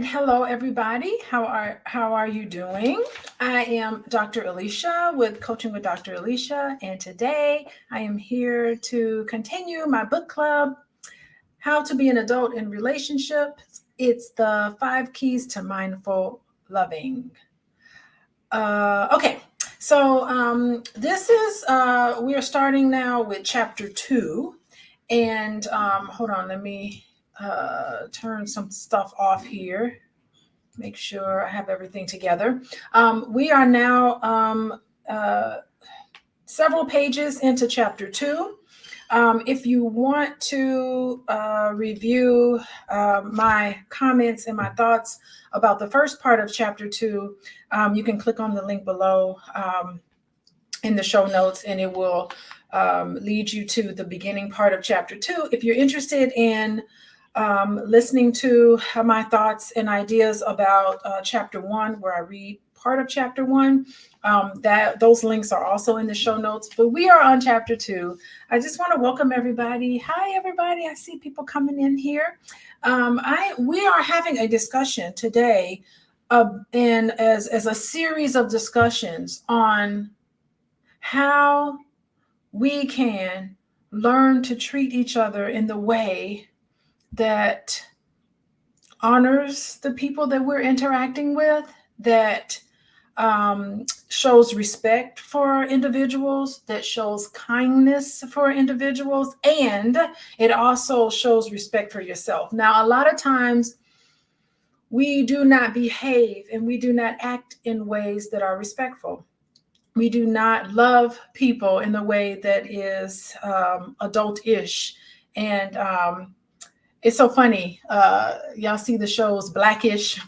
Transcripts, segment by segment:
hello everybody. How are you doing? I am Dr. Alicia with Coaching with Dr. Alicia, and today I am here to continue my book club, How to Be an Adult in Relationships. It's the 5 keys to mindful loving. Okay, so this is we are starting now with chapter 2, and hold on, let me turn some stuff off here. Make sure I have everything together. We are now several pages into chapter 2. If you want to review my comments and my thoughts about the first part of chapter 2, you can click on the link below in the show notes, and it will lead you to the beginning part of chapter 2. If you're interested in listening to my thoughts and ideas about chapter 1, where I read part of chapter 1, that those links are also in the show notes. But we are on chapter 2. I just want to welcome everybody. Hi, everybody. I see people coming in here. We are having a discussion today, and as a series of discussions on how we can learn to treat each other in the way that honors the people that we're interacting with, that shows respect for individuals, that shows kindness for individuals, and it also shows respect for yourself. Now, a lot of times we do not behave and we do not act in ways that are respectful. We do not love people in the way that is adult-ish. And it's so funny. Y'all see the shows Blackish.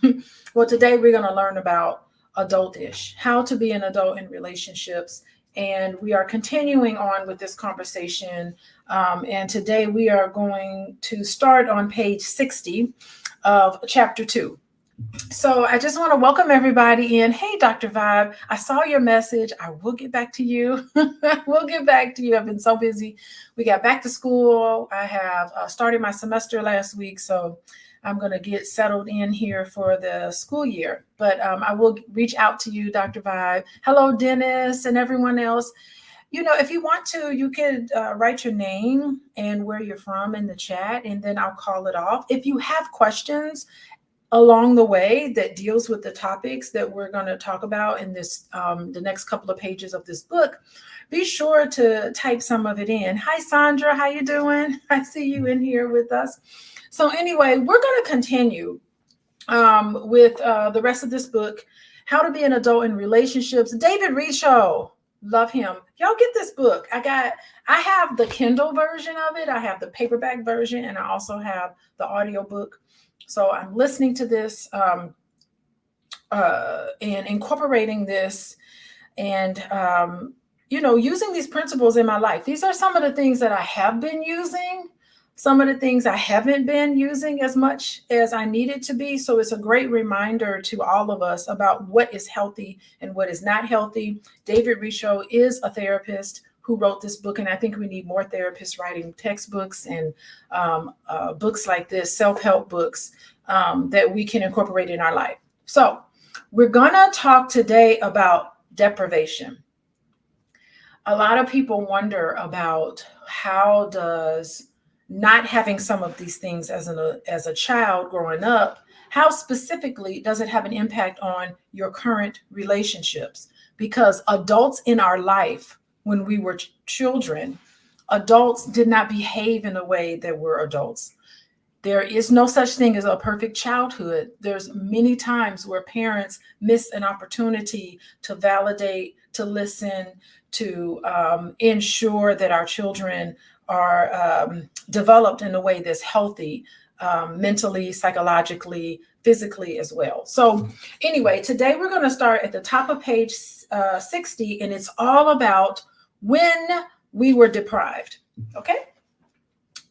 Well, today we're going to learn about adult-ish, how to be an adult in relationships. And we are continuing on with this conversation. And today we are going to start on page 60 of chapter 2. So I just want to welcome everybody in. Hey, Dr. Vibe, I saw your message. I will get back to you. We'll get back to you. I've been so busy. We got back to school. I have started my semester last week, so I'm going to get settled in here for the school year. But I will reach out to you, Dr. Vibe. Hello, Dennis, and everyone else. You know, if you want to, you could write your name and where you're from in the chat, and then I'll call it off. If you have questions along the way that deals with the topics that we're going to talk about in this the next couple of pages of this book, be sure to type some of it in. Hi, Sandra, how you doing? I see you in here with us. So anyway, we're going to continue with the rest of this book, How to Be an Adult in Relationships. David Richo, love him. Y'all get this book. I have the Kindle version of it. I have the paperback version, and I also have the audio book. So I'm listening to this and incorporating this and, using these principles in my life. These are some of the things that I have been using, some of the things I haven't been using as much as I needed to be. So it's a great reminder to all of us about what is healthy and what is not healthy. David Richo is a therapist who wrote this book, and I think we need more therapists writing textbooks and books like this, self-help books that we can incorporate in our life. So we're gonna talk today about deprivation. A lot of people wonder about how does not having some of these things as a child growing up, how specifically does it have an impact on your current relationships? Because adults in our life, when we were children, adults did not behave in a way that we're adults. There is no such thing as a perfect childhood. There's many times where parents miss an opportunity to validate, to listen, to ensure that our children are developed in a way that's healthy, mentally, psychologically, physically as well. So anyway, today we're going to start at the top of page 60, and it's all about when we were deprived. Okay?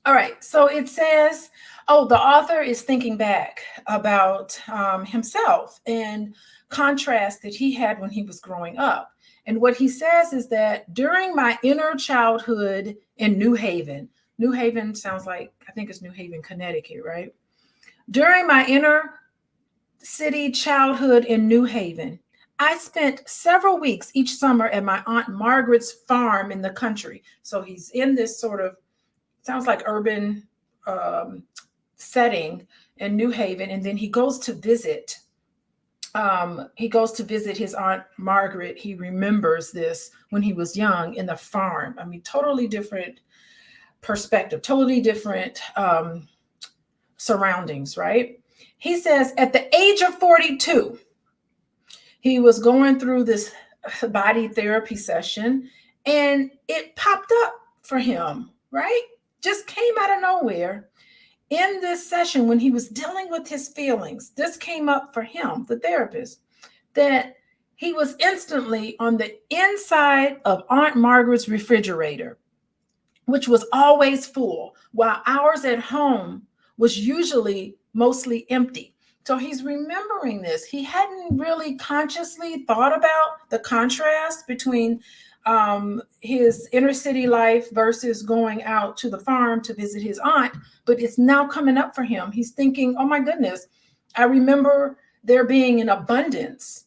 All right. So it says, the author is thinking back about himself and contrast that he had when he was growing up. And what he says is that during my inner childhood in New Haven sounds like, I think it's New Haven, Connecticut, right? During my inner city childhood in New Haven. I spent several weeks each summer at my Aunt Margaret's farm in the country. So he's in this sort of, sounds like urban um, setting in New Haven. And then he goes to visit. He goes to visit his Aunt Margaret. He remembers this when he was young in the farm. I mean, totally different perspective, totally different surroundings, right? He says at the age of 42, he was going through this body therapy session and it popped up for him, right? Just came out of nowhere. In this session, when he was dealing with his feelings, this came up for him, the therapist, that he was instantly on the inside of Aunt Margaret's refrigerator, which was always full, while ours at home was usually mostly empty. So he's remembering this. He hadn't really consciously thought about the contrast between his inner city life versus going out to the farm to visit his aunt, but it's now coming up for him. He's thinking, oh my goodness, I remember there being an abundance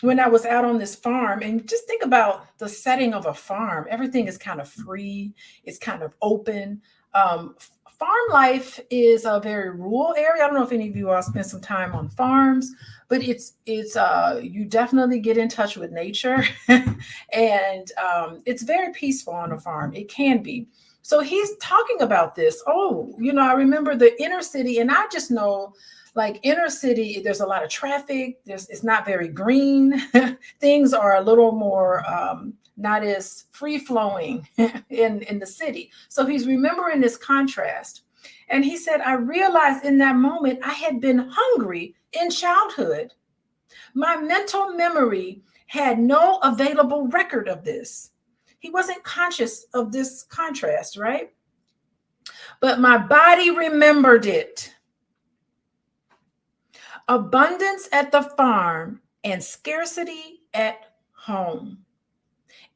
when I was out on this farm. And just think about the setting of a farm. Everything is kind of free. It's kind of open. Farm life is a very rural area. I don't know if any of you all spend some time on farms, but it's you definitely get in touch with nature, and it's very peaceful on a farm. It can be. So he's talking about this. Oh, I remember the inner city, and I just know, like inner city, there's a lot of traffic. It's not very green. Things are a little more not as free flowing in the city. So he's remembering this contrast. And he said, I realized in that moment I had been hungry in childhood. My mental memory had no available record of this. He wasn't conscious of this contrast, right? But my body remembered it. Abundance at the farm and scarcity at home.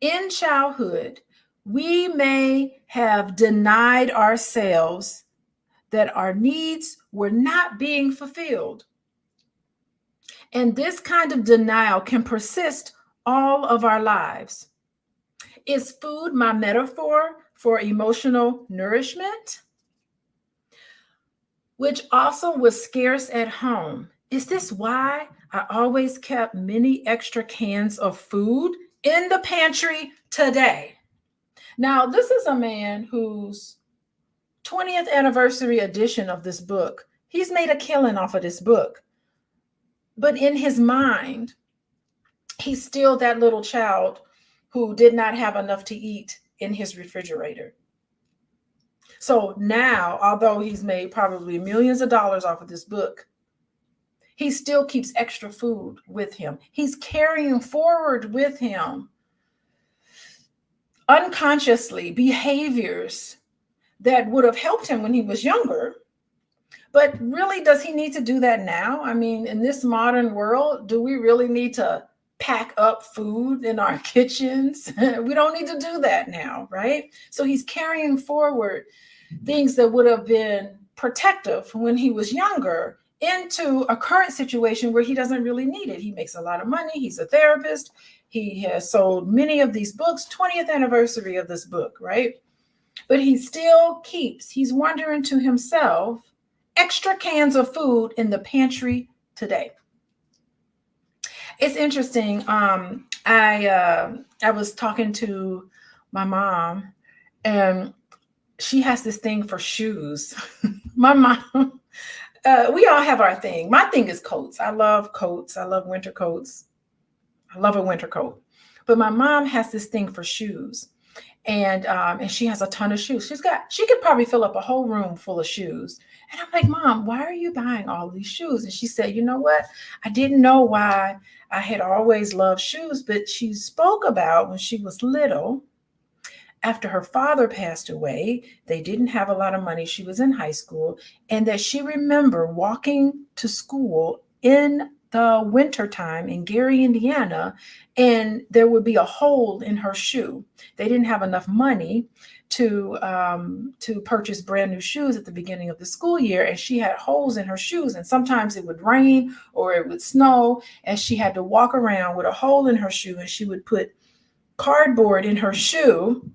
In childhood, we may have denied ourselves that our needs were not being fulfilled. And this kind of denial can persist all of our lives. Is food my metaphor for emotional nourishment, which also was scarce at home? Is this why I always kept many extra cans of food in the pantry today? Now, this is a man whose 20th anniversary edition of this book, he's made a killing off of this book. But in his mind, he's still that little child who did not have enough to eat in his refrigerator. So now, although he's made probably millions of dollars off of this book, he still keeps extra food with him. He's carrying forward with him unconsciously behaviors that would have helped him when he was younger. But really, does he need to do that now? I mean, in this modern world, do we really need to pack up food in our kitchens? We don't need to do that now, right? So he's carrying forward things that would have been protective when he was younger into a current situation where he doesn't really need it. He makes a lot of money. He's a therapist. He has sold many of these books, 20th anniversary of this book, right? But he still keeps, he's wondering to himself, extra cans of food in the pantry today. It's interesting. I was talking to my mom, and she has this thing for shoes. My mom, we all have our thing. My thing is coats. I love coats. I love winter coats. I love a winter coat. But my mom has this thing for shoes. And she has a ton of shoes. She could probably fill up a whole room full of shoes. And I'm like, Mom, why are you buying all these shoes? And she said, you know what? I didn't know why I had always loved shoes, but she spoke about when she was little, after her father passed away, they didn't have a lot of money. She was in high school, and that she remembered walking to school in the winter time in Gary, Indiana, and there would be a hole in her shoe. They didn't have enough money to purchase brand new shoes at the beginning of the school year, and she had holes in her shoes, and sometimes it would rain or it would snow, and she had to walk around with a hole in her shoe, and she would put cardboard in her shoe.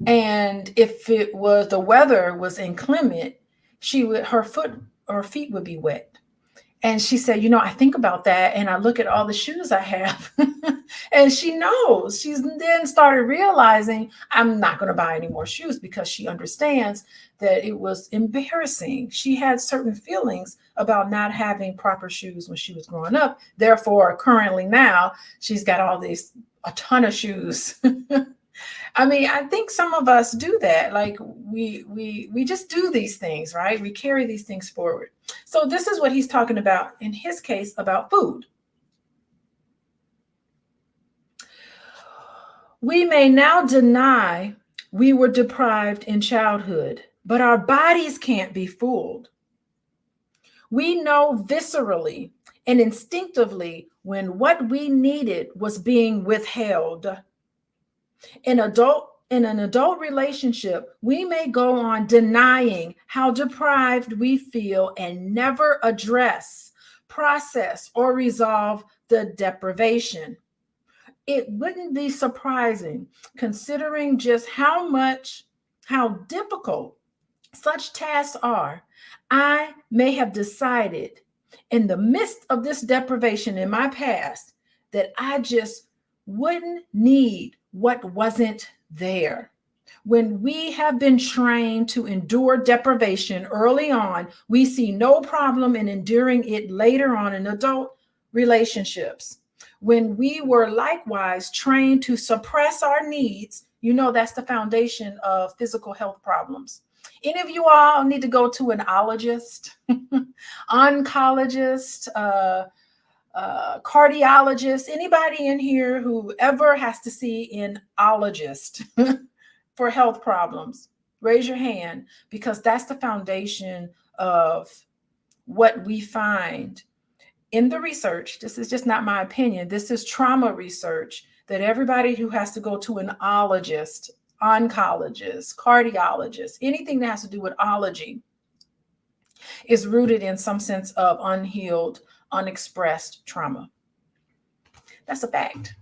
And if it was the weather was inclement, her feet would be wet. And she said, I think about that and I look at all the shoes I have. And she knows. She's then started realizing I'm not going to buy any more shoes because she understands that it was embarrassing. She had certain feelings about not having proper shoes when she was growing up. Therefore, currently now, she's got a ton of shoes. I mean, I think some of us do that. Like we just do these things, right? We carry these things forward. So this is what he's talking about in his case about food. We may now deny we were deprived in childhood, but our bodies can't be fooled. We know viscerally and instinctively when what we needed was being withheld. In an adult relationship, we may go on denying how deprived we feel and never address, process, or resolve the deprivation. It wouldn't be surprising, considering just how difficult such tasks are. I may have decided in the midst of this deprivation in my past that I just wouldn't need what wasn't there. When we have been trained to endure deprivation early on, we see no problem in enduring it later on in adult relationships. When we were likewise trained to suppress our needs, that's the foundation of physical health problems. Any of you all need to go to an ologist, oncologist, cardiologist, anybody in here who ever has to see an ologist for health problems, raise your hand, because that's the foundation of what we find in the research. This is just not my opinion. This is trauma research that everybody who has to go to an ologist, oncologist, cardiologist, anything that has to do with ology is rooted in some sense of unhealed, unexpressed trauma. That's a fact.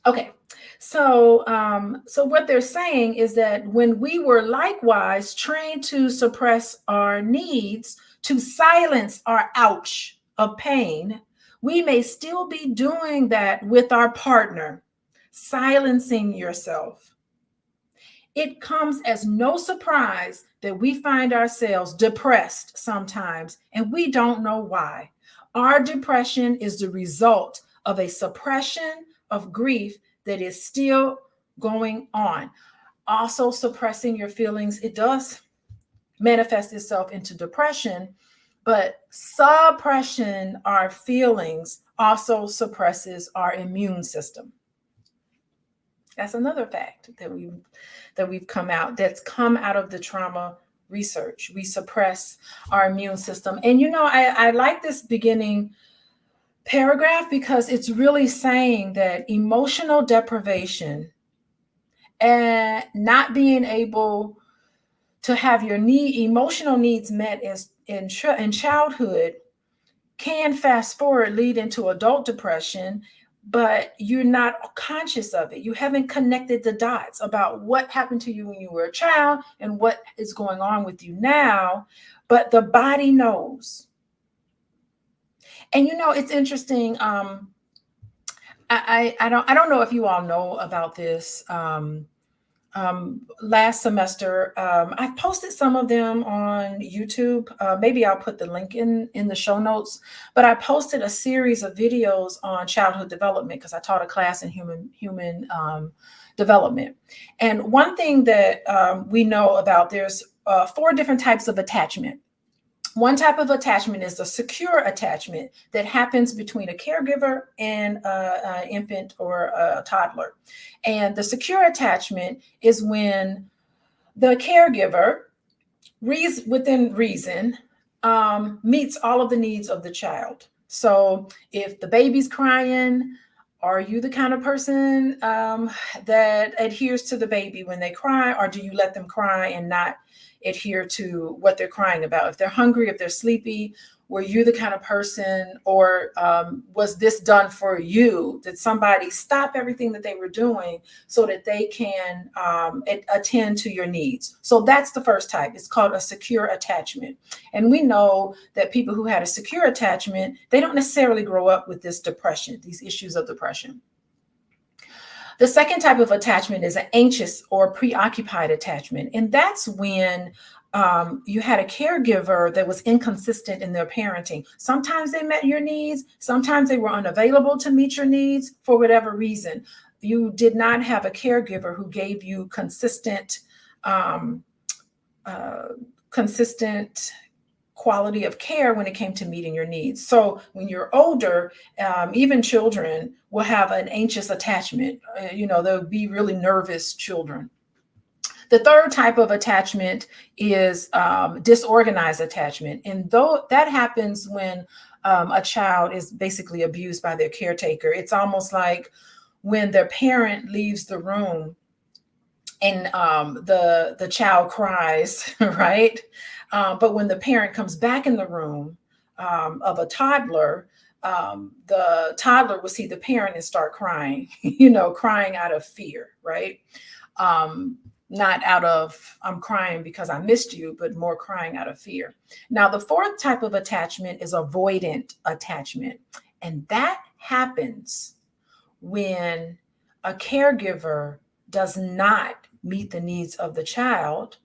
Okay, so what they're saying is that when we were likewise trained to suppress our needs, to silence our ouch of pain, we may still be doing that with our partner, silencing yourself. It comes as no surprise that we find ourselves depressed sometimes, and we don't know why. Our depression is the result of a suppression of grief that is still going on. Also, suppressing your feelings, it does manifest itself into depression, but suppression our feelings also suppresses our immune system. That's another fact that's come out of the trauma research. We suppress our immune system. And I like this beginning paragraph because it's really saying that emotional deprivation and not being able to have your emotional needs met in childhood can fast forward lead into adult depression, but you're not conscious of it. You haven't connected the dots about what happened to you when you were a child and what is going on with you now, but the body knows. And it's interesting. I don't know if you all know about this. Last semester, I posted some of them on YouTube. Maybe I'll put the link in the show notes. But I posted a series of videos on childhood development because I taught a class in human development. And one thing that we know about, there's 4 different types of attachment. One type of attachment is the secure attachment that happens between a caregiver and an infant or a toddler. And the secure attachment is when the caregiver, within reason, meets all of the needs of the child. So if the baby's crying, are you the kind of person that adheres to the baby when they cry, or do you let them cry and not adhere to what they're crying about? If they're hungry, if they're sleepy, were you the kind of person, or was this done for you? Did somebody stop everything that they were doing so that they can attend to your needs? So that's the first type. It's called a secure attachment. And we know that people who had a secure attachment, they don't necessarily grow up with this depression, these issues of depression. The second type of attachment is an anxious or preoccupied attachment. And that's when you had a caregiver that was inconsistent in their parenting. Sometimes they met your needs. Sometimes they were unavailable to meet your needs for whatever reason. You did not have a caregiver who gave you consistent quality of care when it came to meeting your needs. So when you're older, even children will have an anxious attachment. They'll be really nervous children. The third type of attachment is disorganized attachment. And though that happens when a child is basically abused by their caretaker, it's almost like when their parent leaves the room and the child cries, right? But when the parent comes back in the room of a toddler, the toddler will see the parent and start crying, crying out of fear, right? Not out of, I'm crying because I missed you, but more crying out of fear. Now, the fourth type of attachment is avoidant attachment. And that happens when a caregiver does not meet the needs of the child,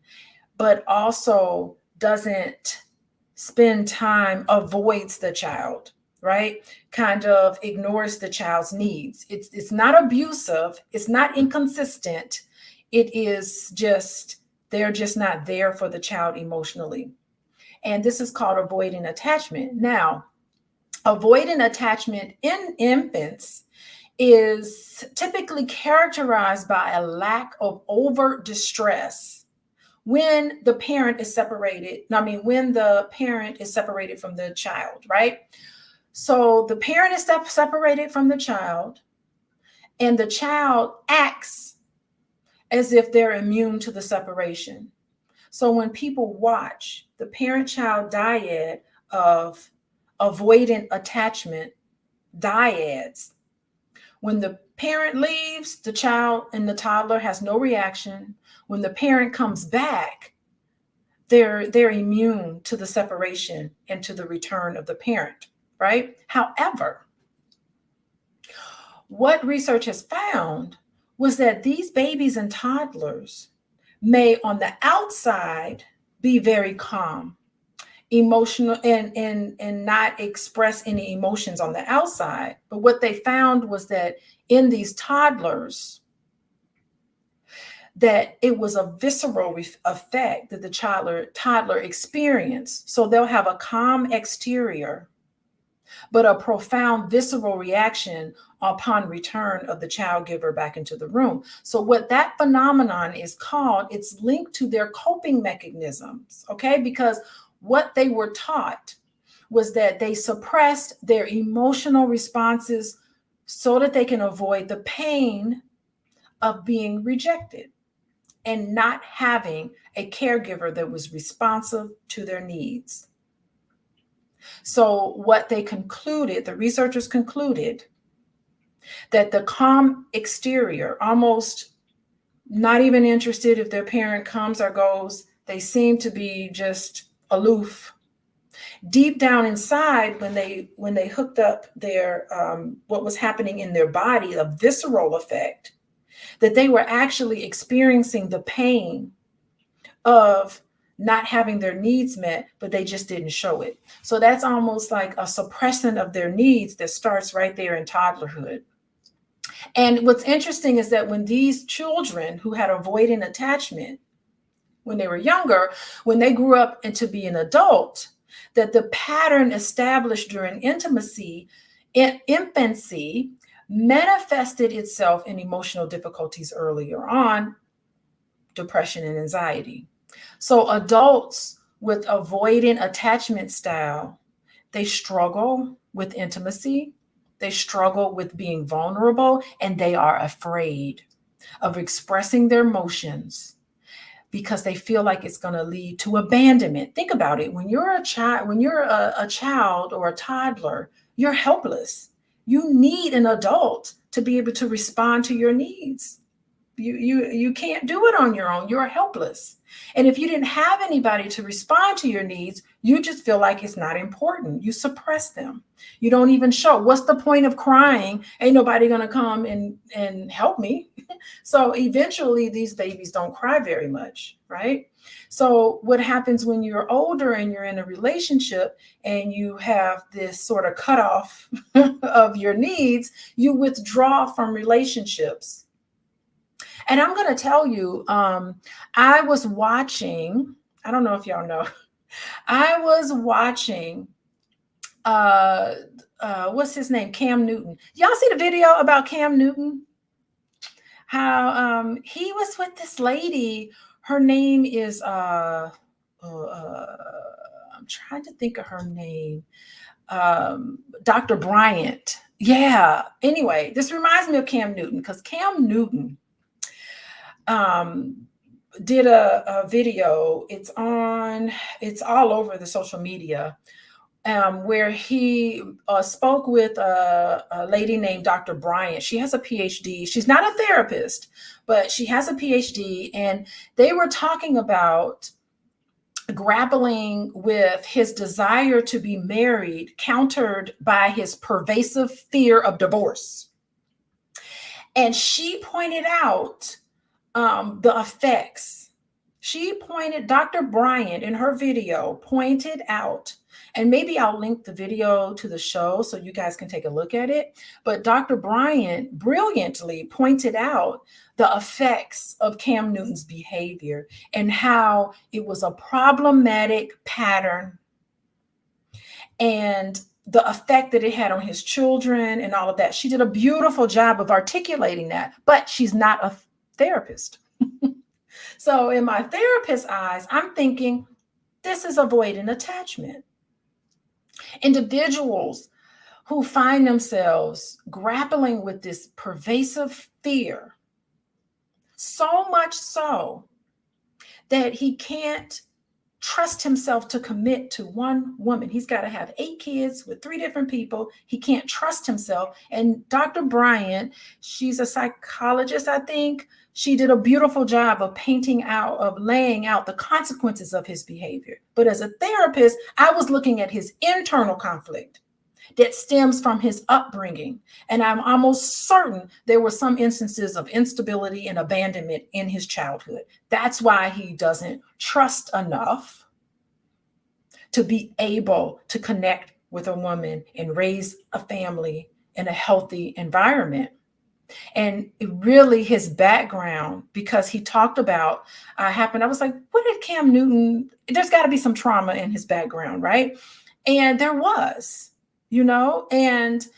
but also doesn't spend time, avoids the child, right? Kind of ignores the child's needs. It's not abusive. It's not inconsistent. It is just, they're just not there for the child emotionally. And this is called avoidant attachment. Now, avoidant attachment in infants is typically characterized by a lack of overt distress when the parent is separated. When the parent is separated from the child, right? So the parent is separated from the child, and the child acts as if they're immune to the separation. So when people watch the parent-child dyad of avoidant attachment dyads, when the parent leaves, the child and the toddler has no reaction. When the parent comes back, they're immune to the separation and to the return of the parent, right? However, what research has found was that these babies and toddlers may on the outside be very calm, emotional, and not express any emotions on the outside. But what they found was that in these toddlers, that it was a visceral effect that the toddler experienced. So they'll have a calm exterior, but a profound visceral reaction upon return of the child giver back into the room. So what that phenomenon is called, it's linked to their coping mechanisms, okay? Because what they were taught was that they suppressed their emotional responses so that they can avoid the pain of being rejected and not having a caregiver that was responsive to their needs. So what they concluded, the researchers concluded, that the calm exterior, almost not even interested if their parent comes or goes, they seem to be just aloof. Deep down inside, when they hooked up their what was happening in their body, a visceral effect, that they were actually experiencing the pain of not having their needs met, but they just didn't show it. So that's almost like a suppression of their needs that starts right there in toddlerhood. And what's interesting is that when these children who had avoidant attachment, when they were younger, when they grew up into be an adult, that the pattern established during intimacy in infancy manifested itself in emotional difficulties earlier on, depression and anxiety. So adults with avoidant attachment style, they struggle with intimacy, they struggle with being vulnerable, and they are afraid of expressing their emotions because they feel like it's going to lead to abandonment. Think about it. When you're a child, a child or a toddler, you're helpless. You need an adult to be able to respond to your needs. You can't do it on your own. You're helpless. And if you didn't have anybody to respond to your needs, you just feel like it's not important. You suppress them. You don't even show. What's the point of crying? Ain't nobody going to come and help me. So eventually these babies don't cry very much, right? So what happens when you're older and you're in a relationship and you have this sort of cutoff of your needs, you withdraw from relationships. And I'm going to tell you, I was watching, I don't know if y'all know, I was watching, what's his name? Cam Newton. Y'all see the video about Cam Newton? How he was with this lady. Her name is, I'm trying to think of her name. Dr. Bryant. Yeah. Anyway, this reminds me of Cam Newton because Cam Newton did a video. It's all over the social media, where he spoke with a lady named Dr. Bryant. She has a PhD. She's not a therapist, but she has a PhD. And they were talking about grappling with his desire to be married, countered by his pervasive fear of divorce. And she pointed out the effects. Dr. Bryant in her video pointed out, and maybe I'll link the video to the show so you guys can take a look at it. But Dr. Bryant brilliantly pointed out the effects of Cam Newton's behavior and how it was a problematic pattern and the effect that it had on his children and all of that. She did a beautiful job of articulating that, but she's not a therapist. So in my therapist's eyes, I'm thinking this is avoidant attachment. Individuals who find themselves grappling with this pervasive fear, so much so that he can't trust himself to commit to one woman. He's got to have 8 kids with 3 different people. He can't trust himself. And Dr. Bryant, she's a psychologist, I think. She did a beautiful job of laying out the consequences of his behavior. But as a therapist, I was looking at his internal conflict that stems from his upbringing. And I'm almost certain there were some instances of instability and abandonment in his childhood. That's why he doesn't trust enough to be able to connect with a woman and raise a family in a healthy environment. And really his background, because he talked about happened. I was like, what did Cam Newton, there's got to be some trauma in his background, right? And there was, and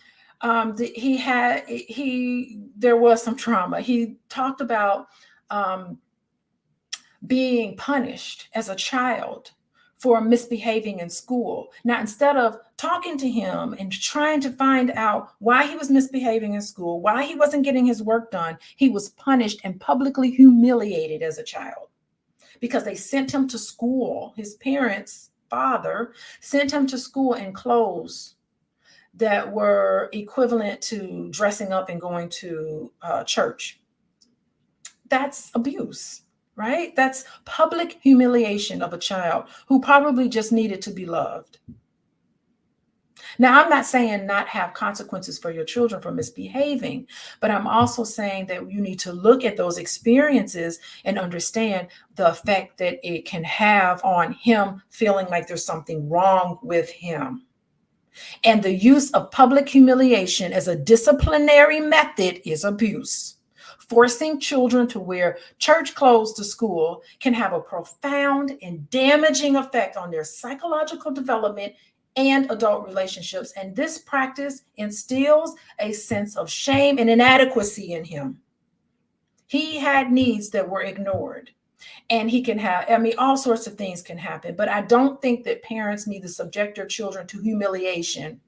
there was some trauma. He talked about being punished as a child for misbehaving in school. Now, instead of talking to him and trying to find out why he was misbehaving in school, why he wasn't getting his work done, he was punished and publicly humiliated as a child because they sent him to school. His parents' father sent him to school in clothes that were equivalent to dressing up and going to church. That's abuse. Right? That's public humiliation of a child who probably just needed to be loved. Now, I'm not saying not have consequences for your children for misbehaving, but I'm also saying that you need to look at those experiences and understand the effect that it can have on him feeling like there's something wrong with him. And the use of public humiliation as a disciplinary method is abuse. Forcing children to wear church clothes to school can have a profound and damaging effect on their psychological development and adult relationships. And this practice instills a sense of shame and inadequacy in him. He had needs that were ignored. And he can have, I mean, all sorts of things can happen. But I don't think that parents need to subject their children to humiliation.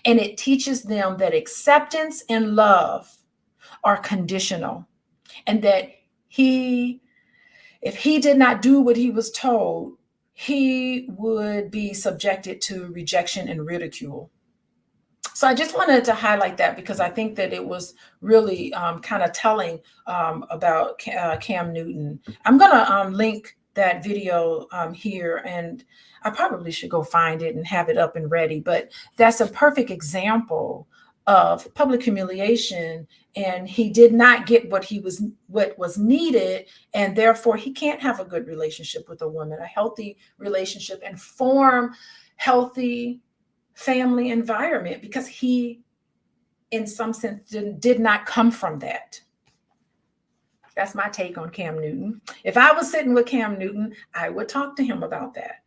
And it teaches them that acceptance and love are conditional, and that if he did not do what he was told, he would be subjected to rejection and ridicule. So I just wanted to highlight that because I think that it was really kind of telling about Cam Newton. I'm going to link that video here, and I probably should go find it and have it up and ready. But that's a perfect example of public humiliation, and he did not get what was needed, and therefore he can't have a good relationship with a woman, a healthy relationship, and form healthy family environment, because he, in some sense, did not come from that. That's my take on Cam Newton. If I was sitting with Cam Newton, I would talk to him about that.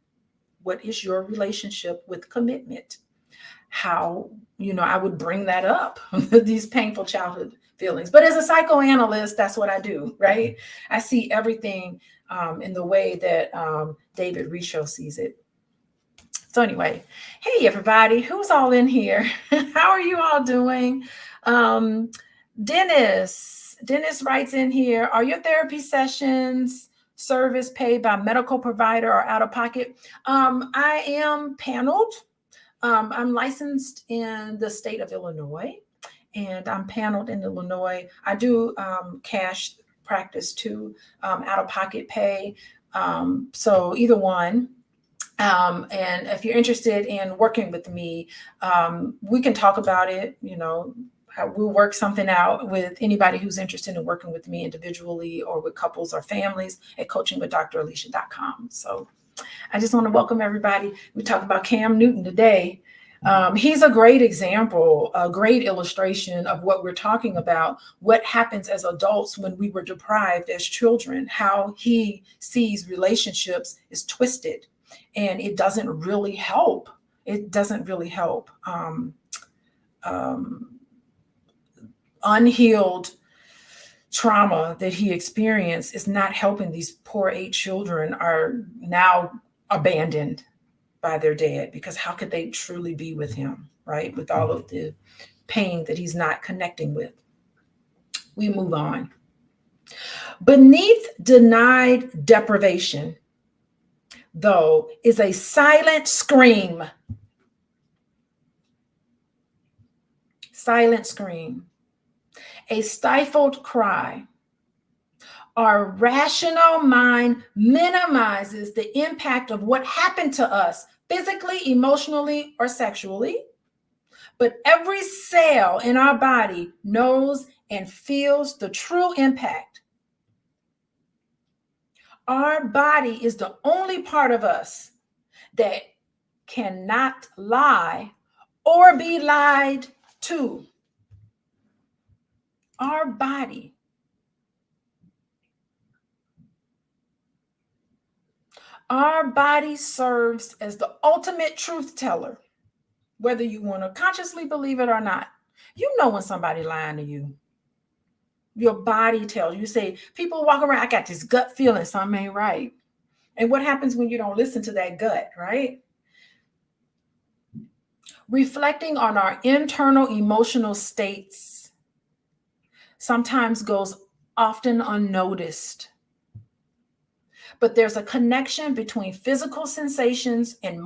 What is your relationship with commitment? How, I would bring that up, these painful childhood feelings. But as a psychoanalyst, that's what I do, right? I see everything in the way that David Richo sees it. So anyway, hey, everybody, who's all in here? How are you all doing? Dennis writes in here, are your therapy sessions service paid by medical provider or out of pocket? I am paneled. I'm licensed in the state of Illinois, and I'm paneled in Illinois. I do cash practice too, out of pocket pay. So either one. And if you're interested in working with me, we can talk about it. We'll work something out with anybody who's interested in working with me individually or with couples or families at coachingwithdralicia.com. So I just want to welcome everybody. We talk about Cam Newton today. He's a great example, a great illustration of what we're talking about, what happens as adults when we were deprived as children, how he sees relationships is twisted, and it doesn't really help. It doesn't really help. Unhealed trauma that he experienced is not helping. These poor 8 children are now abandoned by their dad, because how could they truly be with him, right? With all of the pain that he's not connecting with. We move on. Beneath denied deprivation, though, is a silent scream. Silent scream. A stifled cry. Our rational mind minimizes the impact of what happened to us physically, emotionally, or sexually. But every cell in our body knows and feels the true impact. Our body is the only part of us that cannot lie or be lied to. Our body. Our body serves as the ultimate truth teller, whether you want to consciously believe it or not. You know when somebody's lying to you. Your body tells you. Say, people walk around, I got this gut feeling something ain't right. And what happens when you don't listen to that gut, right? Reflecting on our internal emotional states sometimes goes often unnoticed. But there's a connection between physical sensations and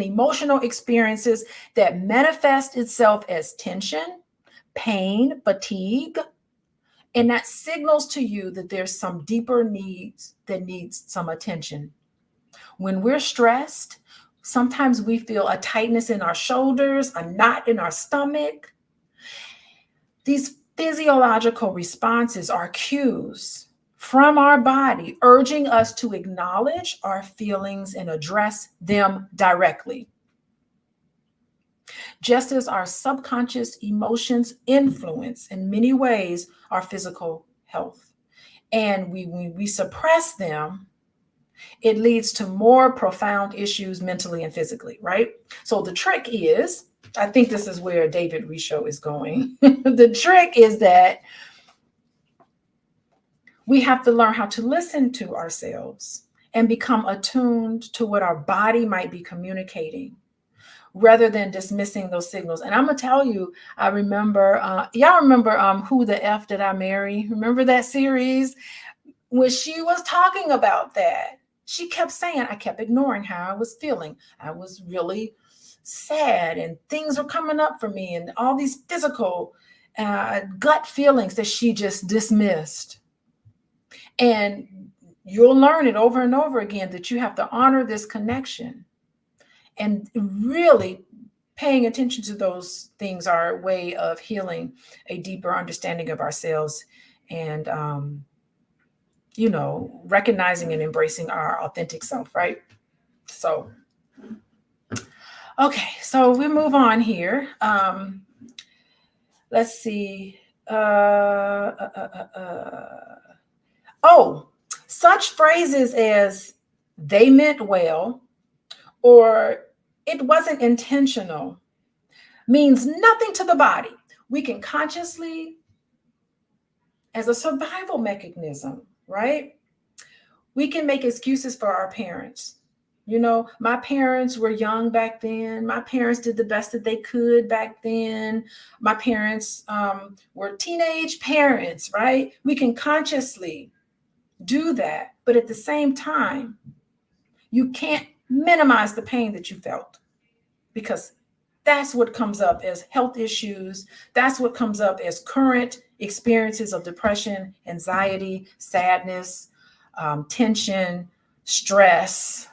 emotional experiences that manifest itself as tension, pain, fatigue, and that signals to you that there's some deeper needs that needs some attention. When we're stressed, sometimes we feel a tightness in our shoulders, a knot in our stomach. These physiological responses are cues from our body urging us to acknowledge our feelings and address them directly. Just as our subconscious emotions influence in many ways our physical health, and when we suppress them, it leads to more profound issues mentally and physically, right? So the trick is, I think this is where David Richo is going. The trick is that We have to learn how to listen to ourselves and become attuned to what our body might be communicating rather than dismissing those signals. And I'm going to tell you, I remember, y'all remember Who the F Did I Marry? Remember that series? When she was talking about that, she kept saying, I kept ignoring how I was feeling. I was really sad and things were coming up for me and all these physical gut feelings that she just dismissed. And you'll learn it over and over again that you have to honor this connection, and really paying attention to those things are a way of healing a deeper understanding of ourselves and recognizing and embracing our authentic self, right? So okay, so we move on here. Let's see. Oh, such phrases as "they meant well" or "it wasn't intentional" means nothing to the body. We can consciously, as a survival mechanism, right? We can make excuses for our parents. My parents were young back then. My parents did the best that they could back then. My parents were teenage parents, right? We can consciously do that. But at the same time, you can't minimize the pain that you felt, because that's what comes up as health issues. That's what comes up as current experiences of depression, anxiety, sadness, tension, stress.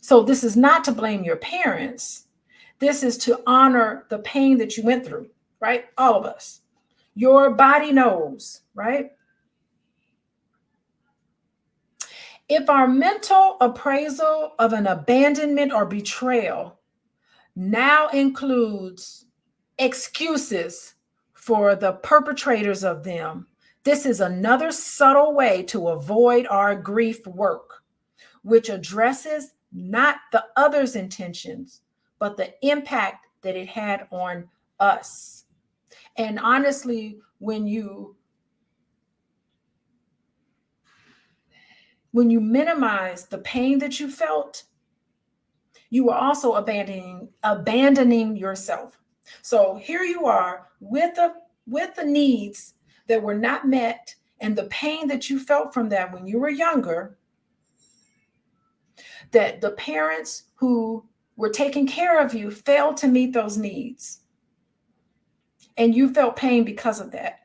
So this is not to blame your parents. This is to honor the pain that you went through, right? All of us. Your body knows, right? If our mental appraisal of an abandonment or betrayal now includes excuses for the perpetrators of them, this is another subtle way to avoid our grief work, which addresses not the other's intentions, but the impact that it had on us. And honestly, when you minimize the pain that you felt, you are also abandoning yourself. So here you are with the needs that were not met and the pain that you felt from that when you were younger, that the parents who were taking care of you failed to meet those needs. And you felt pain because of that.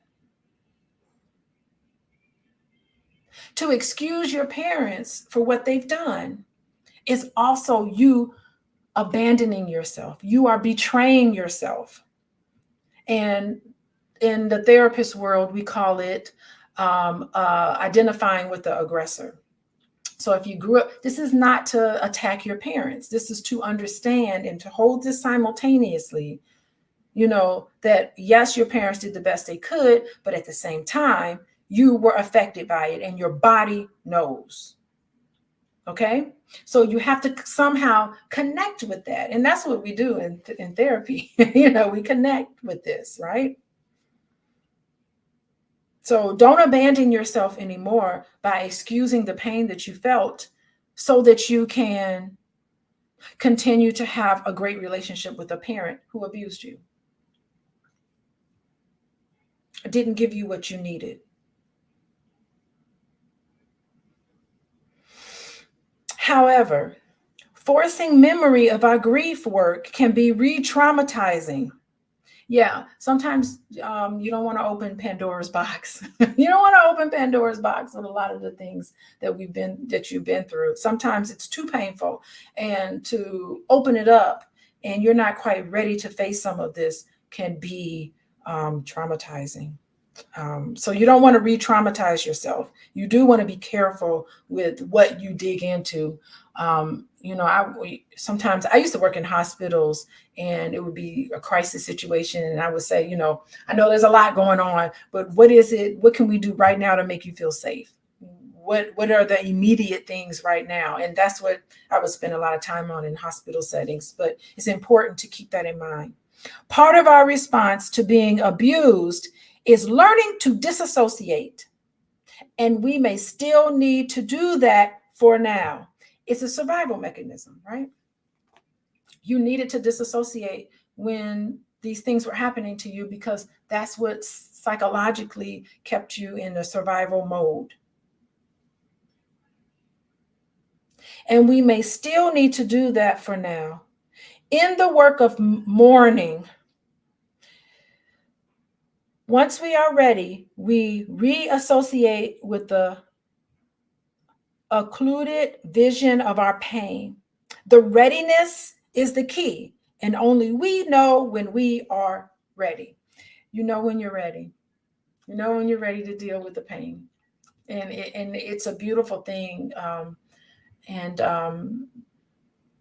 To excuse your parents for what they've done is also you abandoning yourself. You are betraying yourself. And in the therapist world, we call it identifying with the aggressor. So if you grew up, this is not to attack your parents. This is to understand and to hold this simultaneously, that yes, your parents did the best they could, but at the same time, you were affected by it and your body knows. Okay. So you have to somehow connect with that. And that's what we do in therapy. We connect with this, right? So don't abandon yourself anymore by excusing the pain that you felt so that you can continue to have a great relationship with a parent who abused you, didn't give you what you needed. However, forcing memory of our grief work can be re-traumatizing. Yeah, sometimes you don't want to open Pandora's box. You don't want to open Pandora's box with a lot of the things that you've been through. Sometimes it's too painful, and to open it up and you're not quite ready to face some of this can be traumatizing. So you don't want to re-traumatize yourself. You do want to be careful with what you dig into. Sometimes I used to work in hospitals and it would be a crisis situation. And I would say, I know there's a lot going on, but what is it? What can we do right now to make you feel safe? What are the immediate things right now? And that's what I would spend a lot of time on in hospital settings. But it's important to keep that in mind. Part of our response to being abused is learning to disassociate. And we may still need to do that for now. It's a survival mechanism, right? You needed to disassociate when these things were happening to you because that's what psychologically kept you in a survival mode. And we may still need to do that for now. In the work of mourning, once we are ready, we reassociate with the occluded vision of our pain. The readiness is the key, and only we know when we are ready. You know when you're ready. You know when you're ready to deal with the pain. And it's a beautiful thing. And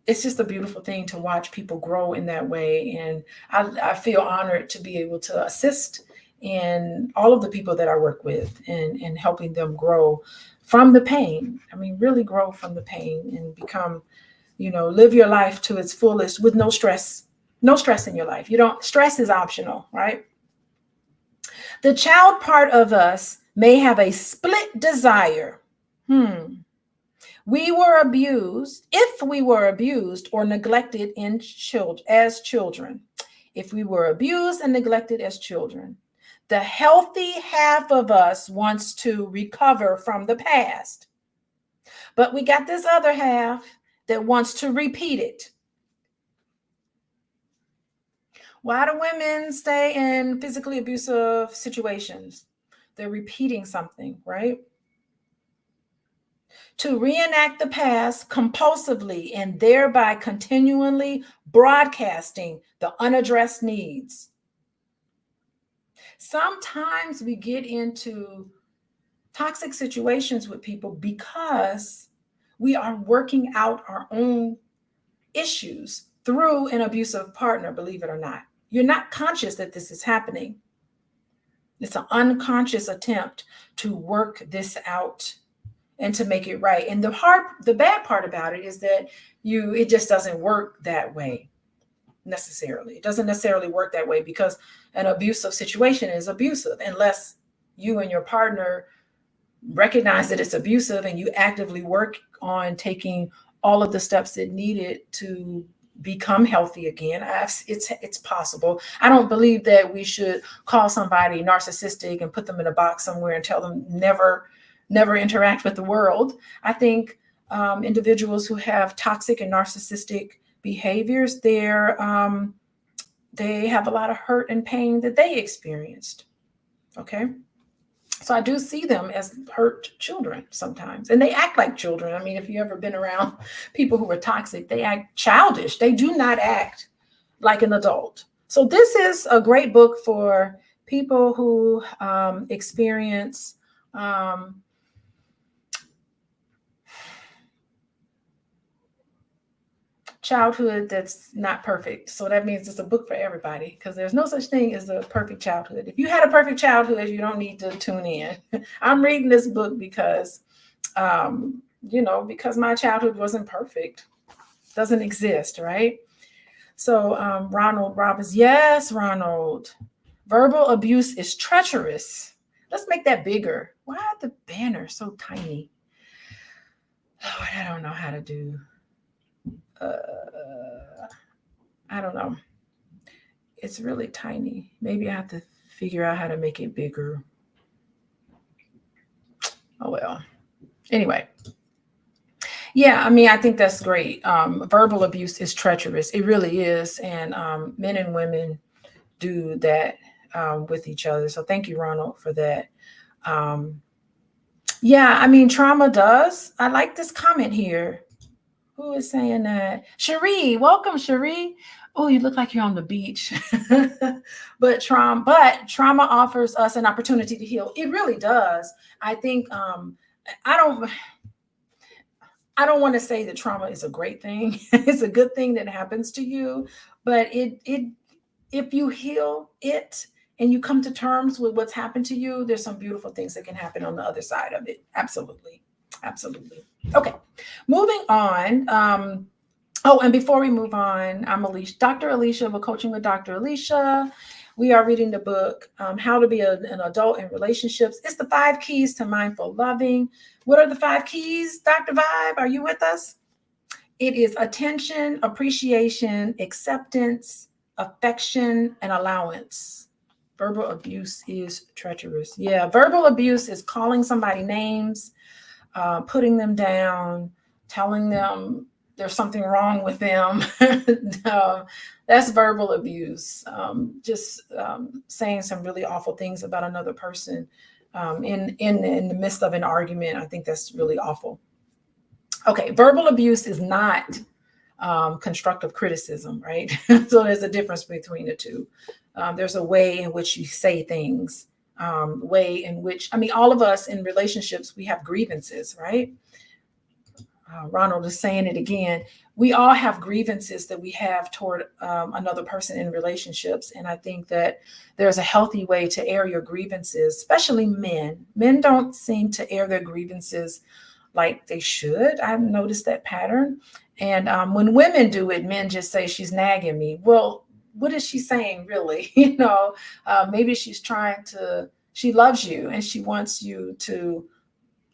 it's just a beautiful thing to watch people grow in that way. And I feel honored to be able to assist in all of the people that I work with and helping them grow from the pain. I mean, really grow from the pain and become, live your life to its fullest with no stress in your life. Stress is optional, right? The child part of us may have a split desire. If we were abused or neglected as children, if we were abused and neglected as children, the healthy half of us wants to recover from the past. But we got this other half that wants to repeat it. Why do women stay in physically abusive situations? They're repeating something, right? To reenact the past compulsively and thereby continually broadcasting the unaddressed needs. Sometimes we get into toxic situations with people because we are working out our own issues through an abusive partner, believe it or not. You're not conscious that this is happening. It's an unconscious attempt to work this out and to make it right. And the bad part about it is that it just doesn't work that way necessarily. It doesn't necessarily work that way because an abusive situation is abusive unless you and your partner recognize that it's abusive and you actively work on taking all of the steps that needed to become healthy again. It's possible. I don't believe that we should call somebody narcissistic and put them in a box somewhere and tell them never interact with the world. I think individuals who have toxic and narcissistic behaviors, they have a lot of hurt and pain that they experienced. Okay. So I do see them as hurt children sometimes, and they act like children. I mean, if you've ever been around people who are toxic, they act childish. They do not act like an adult. So this is a great book for people who experience childhood that's not perfect. So that means it's a book for everybody because there's no such thing as a perfect childhood. If you had a perfect childhood, you don't need to tune in. I'm reading this book because, because my childhood wasn't perfect. Doesn't exist, right? So Ronald Robbins, yes, Ronald. Verbal abuse is treacherous. Let's make that bigger. Why are the banners so tiny? Lord, I don't know how to do. I don't know. It's really tiny. Maybe I have to figure out how to make it bigger. Oh, well. Anyway. Yeah, I mean, I think that's great. Verbal abuse is treacherous. It really is. And men and women do that with each other. So thank you, Ronald, for that. Yeah, I mean, trauma does. I like this comment here. Who is saying that? Cherie, welcome, Cherie. Oh, you look like you're on the beach. But trauma offers us an opportunity to heal. It really does. I think I don't want to say that trauma is a great thing. It's a good thing that happens to you, but if you heal it and you come to terms with what's happened to you, there's some beautiful things that can happen on the other side of it. Absolutely. Absolutely. Okay, moving on. And before we move on, I'm Alicia, Dr. Alicia with Coaching with Dr. Alicia. We are reading the book, How to Be an Adult in Relationships. It's the 5 keys to mindful loving. What are the 5 keys, Dr. Vibe? Are you with us? It is attention, appreciation, acceptance, affection, and allowance. Verbal abuse is treacherous. Yeah, verbal abuse is calling somebody names, putting them down, telling them there's something wrong with them. That's verbal abuse. Just saying some really awful things about another person in the midst of an argument. I think that's really awful. Okay, verbal abuse is not constructive criticism, right? So there's a difference between the two. There's a way in which you say things, way in which, I mean, all of us in relationships, we have grievances, right? Ronald is saying it again. We all have grievances that we have toward another person in relationships. And I think that there's a healthy way to air your grievances, especially men. Men don't seem to air their grievances like they should. I've noticed that pattern. And when women do it, men just say, she's nagging me. Well, what is she saying, really? Maybe she's she loves you and she wants you to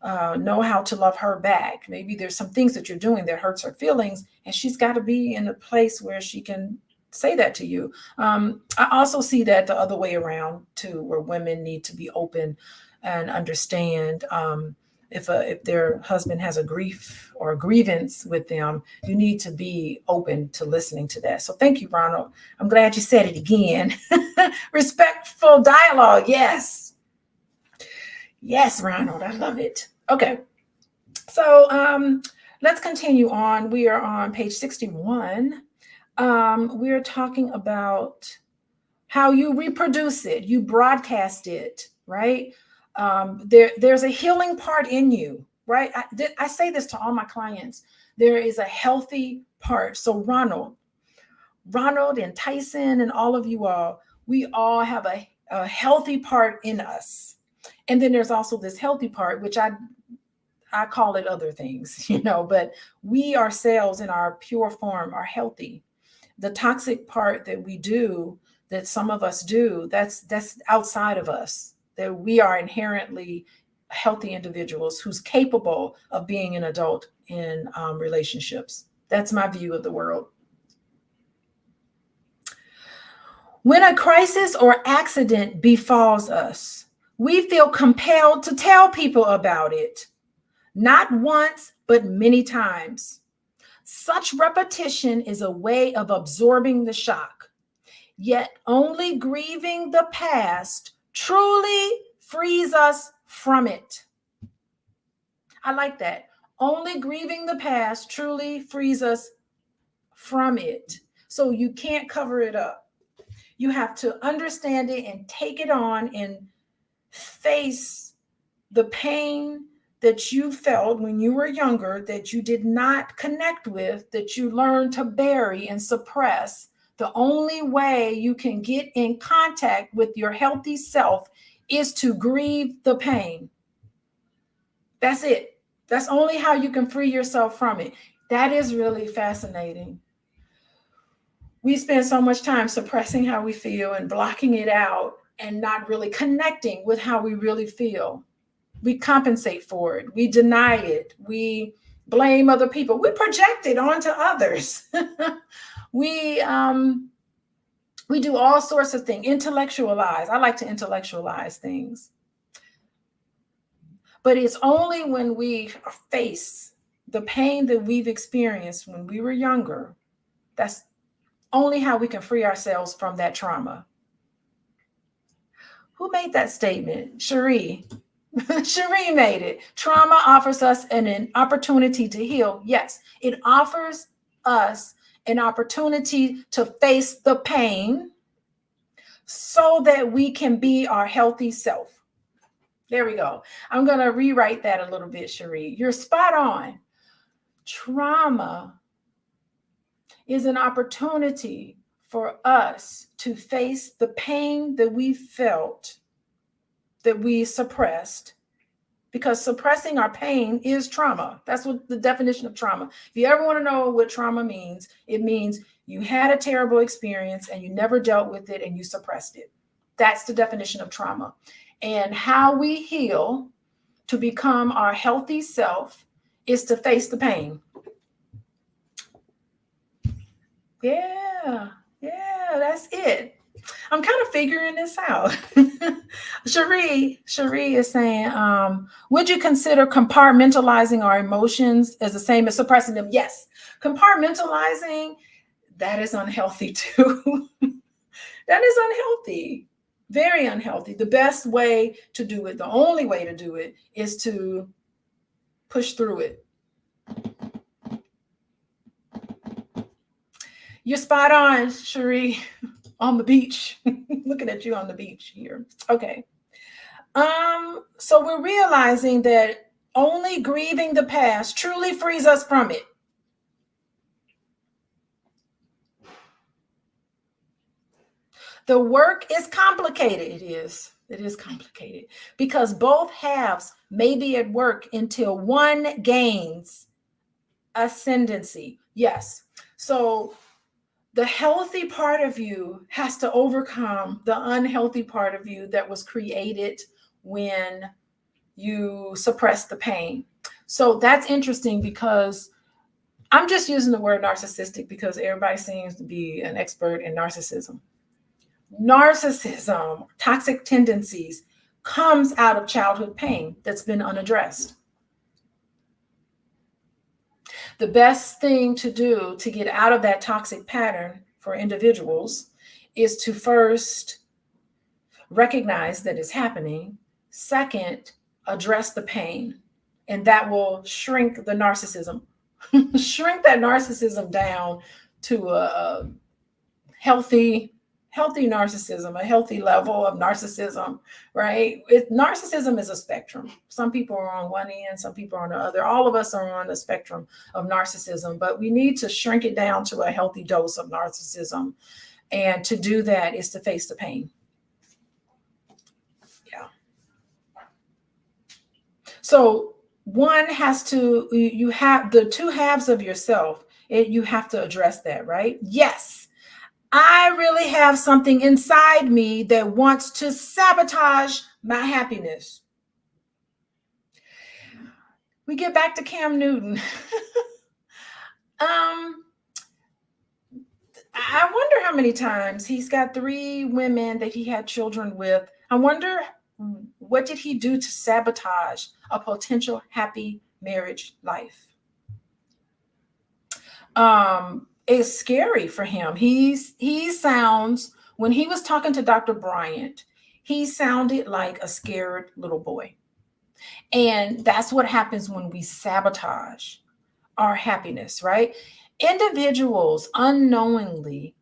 know how to love her back. Maybe there's some things that you're doing that hurts her feelings, and she's got to be in a place where she can say that to you. I also see that the other way around too, where women need to be open and understand if their husband has a grief or a grievance with them, you need to be open to listening to that. So thank you, Ronald. I'm glad you said it again. Respectful dialogue. Yes. Yes, Ronald, I love it. Okay. So let's continue on. We are on page 61. We're talking about how you reproduce it, you broadcast it, right? There's a healing part in you, right? I say this to all my clients. There is a healthy part. So Ronald and Tyson and all of you all, we all have a healthy part in us. And then there's also this healthy part, which I call it other things, but we ourselves in our pure form are healthy. The toxic part that we do, that some of us do, that's outside of us, that we are inherently healthy individuals who's capable of being an adult in relationships. That's my view of the world. When a crisis or accident befalls us, we feel compelled to tell people about it, not once, but many times. Such repetition is a way of absorbing the shock, yet only grieving the past truly frees us from it. I like that. Only grieving the past truly frees us from it. So you can't cover it up. You have to understand it and take it on and face the pain that you felt when you were younger, that you did not connect with, that you learned to bury and suppress. The only way you can get in contact with your healthy self is to grieve the pain. That's it. That's only how you can free yourself from it. That is really fascinating. We spend so much time suppressing how we feel and blocking it out and not really connecting with how we really feel. We compensate for it. We deny it. We blame other people. We project it onto others. We do all sorts of things. Intellectualize. I like to intellectualize things. But it's only when we face the pain that we've experienced when we were younger, that's only how we can free ourselves from that trauma. Who made that statement? Cherie. Cherie made it. Trauma offers us an opportunity to heal. Yes, it offers us an opportunity to face the pain so that we can be our healthy self. There we go. I'm going to rewrite that a little bit, Cherie. You're spot on. Trauma is an opportunity for us to face the pain that we felt, that we suppressed, because suppressing our pain is trauma. That's what the definition of trauma. If you ever want to know what trauma means, it means you had a terrible experience and you never dealt with it and you suppressed it. That's the definition of trauma. And how we heal to become our healthy self is to face the pain. Yeah, that's it. I'm kind of figuring this out. Cherie is saying, would you consider compartmentalizing our emotions as the same as suppressing them? Yes. Compartmentalizing, that is unhealthy too. That is unhealthy. Very unhealthy. The best way to do it, the only way to do it, is to push through it. You're spot on, Cherie, on the beach. Looking at you on the beach here. Okay. So we're realizing that only grieving the past truly frees us from it. The work is complicated. It is complicated because both halves may be at work until one gains ascendancy. Yes. So the healthy part of you has to overcome the unhealthy part of you that was created when you suppress the pain. So that's interesting because I'm just using the word narcissistic because everybody seems to be an expert in narcissism. Narcissism, toxic tendencies, comes out of childhood pain that's been unaddressed. The best thing to do to get out of that toxic pattern for individuals is to first recognize that it's happening. Second, address the pain, and that will shrink the narcissism, shrink that narcissism down to a healthy narcissism, a healthy level of narcissism, right? Narcissism is a spectrum. Some people are on one end, some people are on the other. All of us are on the spectrum of narcissism, but we need to shrink it down to a healthy dose of narcissism. And to do that is to face the pain. Yeah. So one has to, you have the two halves of yourself. You have to address that, right? Yes. I really have something inside me that wants to sabotage my happiness. We get back to Cam Newton. I wonder how many times he's got 3 women that he had children with. I wonder what did he do to sabotage a potential happy marriage life? It's scary for him. He sounds, when he was talking to Dr. Bryant, he sounded like a scared little boy. And that's what happens when we sabotage our happiness, right? Individuals unknowingly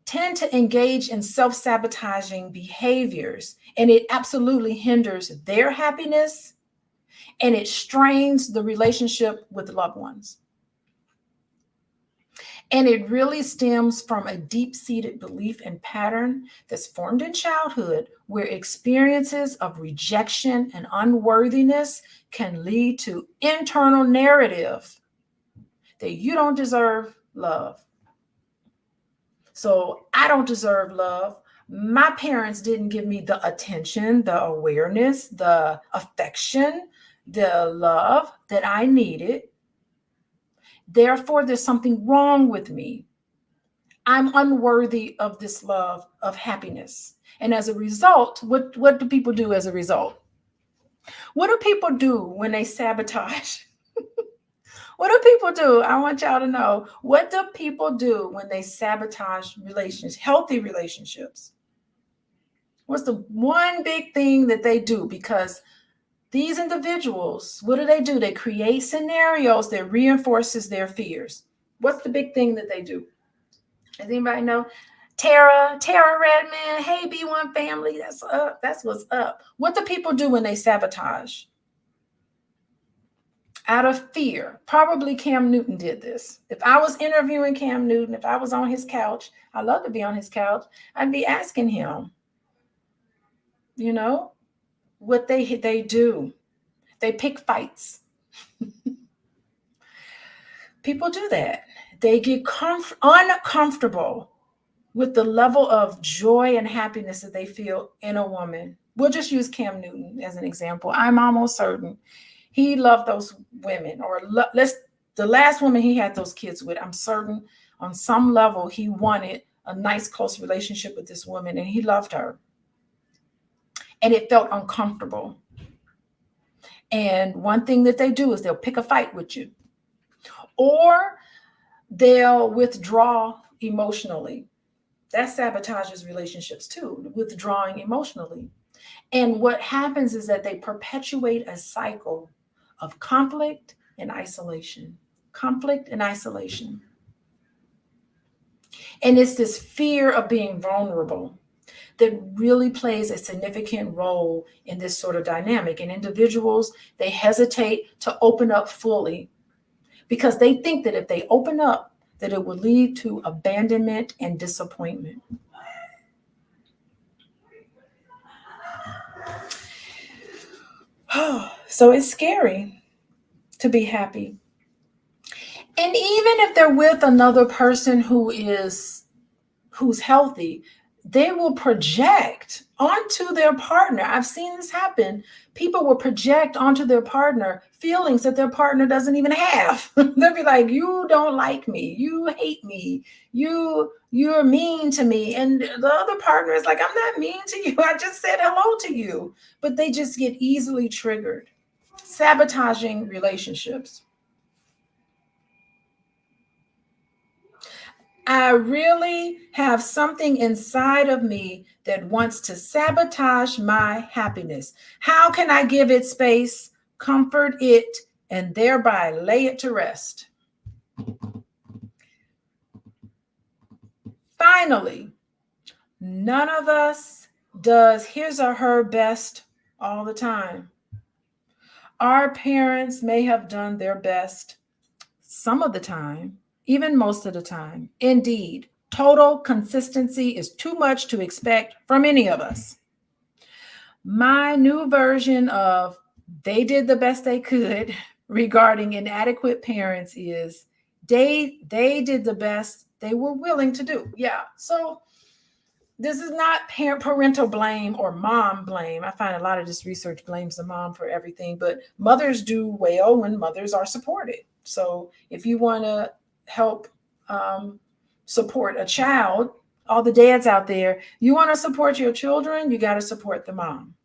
tend to engage in self-sabotaging behaviors, and it absolutely hinders their happiness and it strains the relationship with loved ones. And it really stems from a deep-seated belief and pattern that's formed in childhood, where experiences of rejection and unworthiness can lead to internal narrative that you don't deserve love. So I don't deserve love. My parents didn't give me the attention, the awareness, the affection, the love that I needed. Therefore, there's something wrong with me. I'm unworthy of this love, of happiness. And as a result, what do people do as a result? What do people do when they sabotage? What do people do? I want y'all to know. What do people do when they sabotage relationships, healthy relationships? What's the one big thing that they do? Because these individuals, what do? They create scenarios that reinforces their fears. What's the big thing that they do? Does anybody know? Tara Redman, hey B1 family, that's up. That's what's up. What do people do when they sabotage? Out of fear. Probably Cam Newton did this. If I was interviewing Cam Newton, if I was on his couch, I love to be on his couch, I'd be asking him, what they do. They pick fights. People do that. They get uncomfortable with the level of joy and happiness that they feel in a woman. We'll just use Cam Newton as an example. I'm almost certain he loved those women, or the last woman he had those kids with. I'm certain on some level he wanted a nice, close relationship with this woman, and he loved her. And it felt uncomfortable. And one thing that they do is they'll pick a fight with you, or they'll withdraw emotionally. That sabotages relationships too, withdrawing emotionally. And what happens is that they perpetuate a cycle of conflict and isolation. Conflict and isolation. And it's this fear of being vulnerable that really plays a significant role in this sort of dynamic. And individuals, they hesitate to open up fully because they think that if they open up, that it will lead to abandonment and disappointment. So it's scary to be happy. And even if they're with another person who's healthy, they will project onto their partner. I've seen this happen. People will project onto their partner feelings that their partner doesn't even have. They'll be like, you don't like me, you hate me, you're mean to me. And the other partner is like, I'm not mean to you, I just said hello to you. But they just get easily triggered, sabotaging relationships. I really have something inside of me that wants to sabotage my happiness. How can I give it space, comfort it, and thereby lay it to rest? Finally, none of us does his or her best all the time. Our parents may have done their best some of the time, even most of the time. Indeed, total consistency is too much to expect from any of us. My new version of they did the best they could regarding inadequate parents is they did the best they were willing to do. Yeah. So this is not parental blame or mom blame. I find a lot of this research blames the mom for everything, but mothers do well when mothers are supported. So if you want to help support a child, all the dads out there, you want to support your children, you got to support the mom.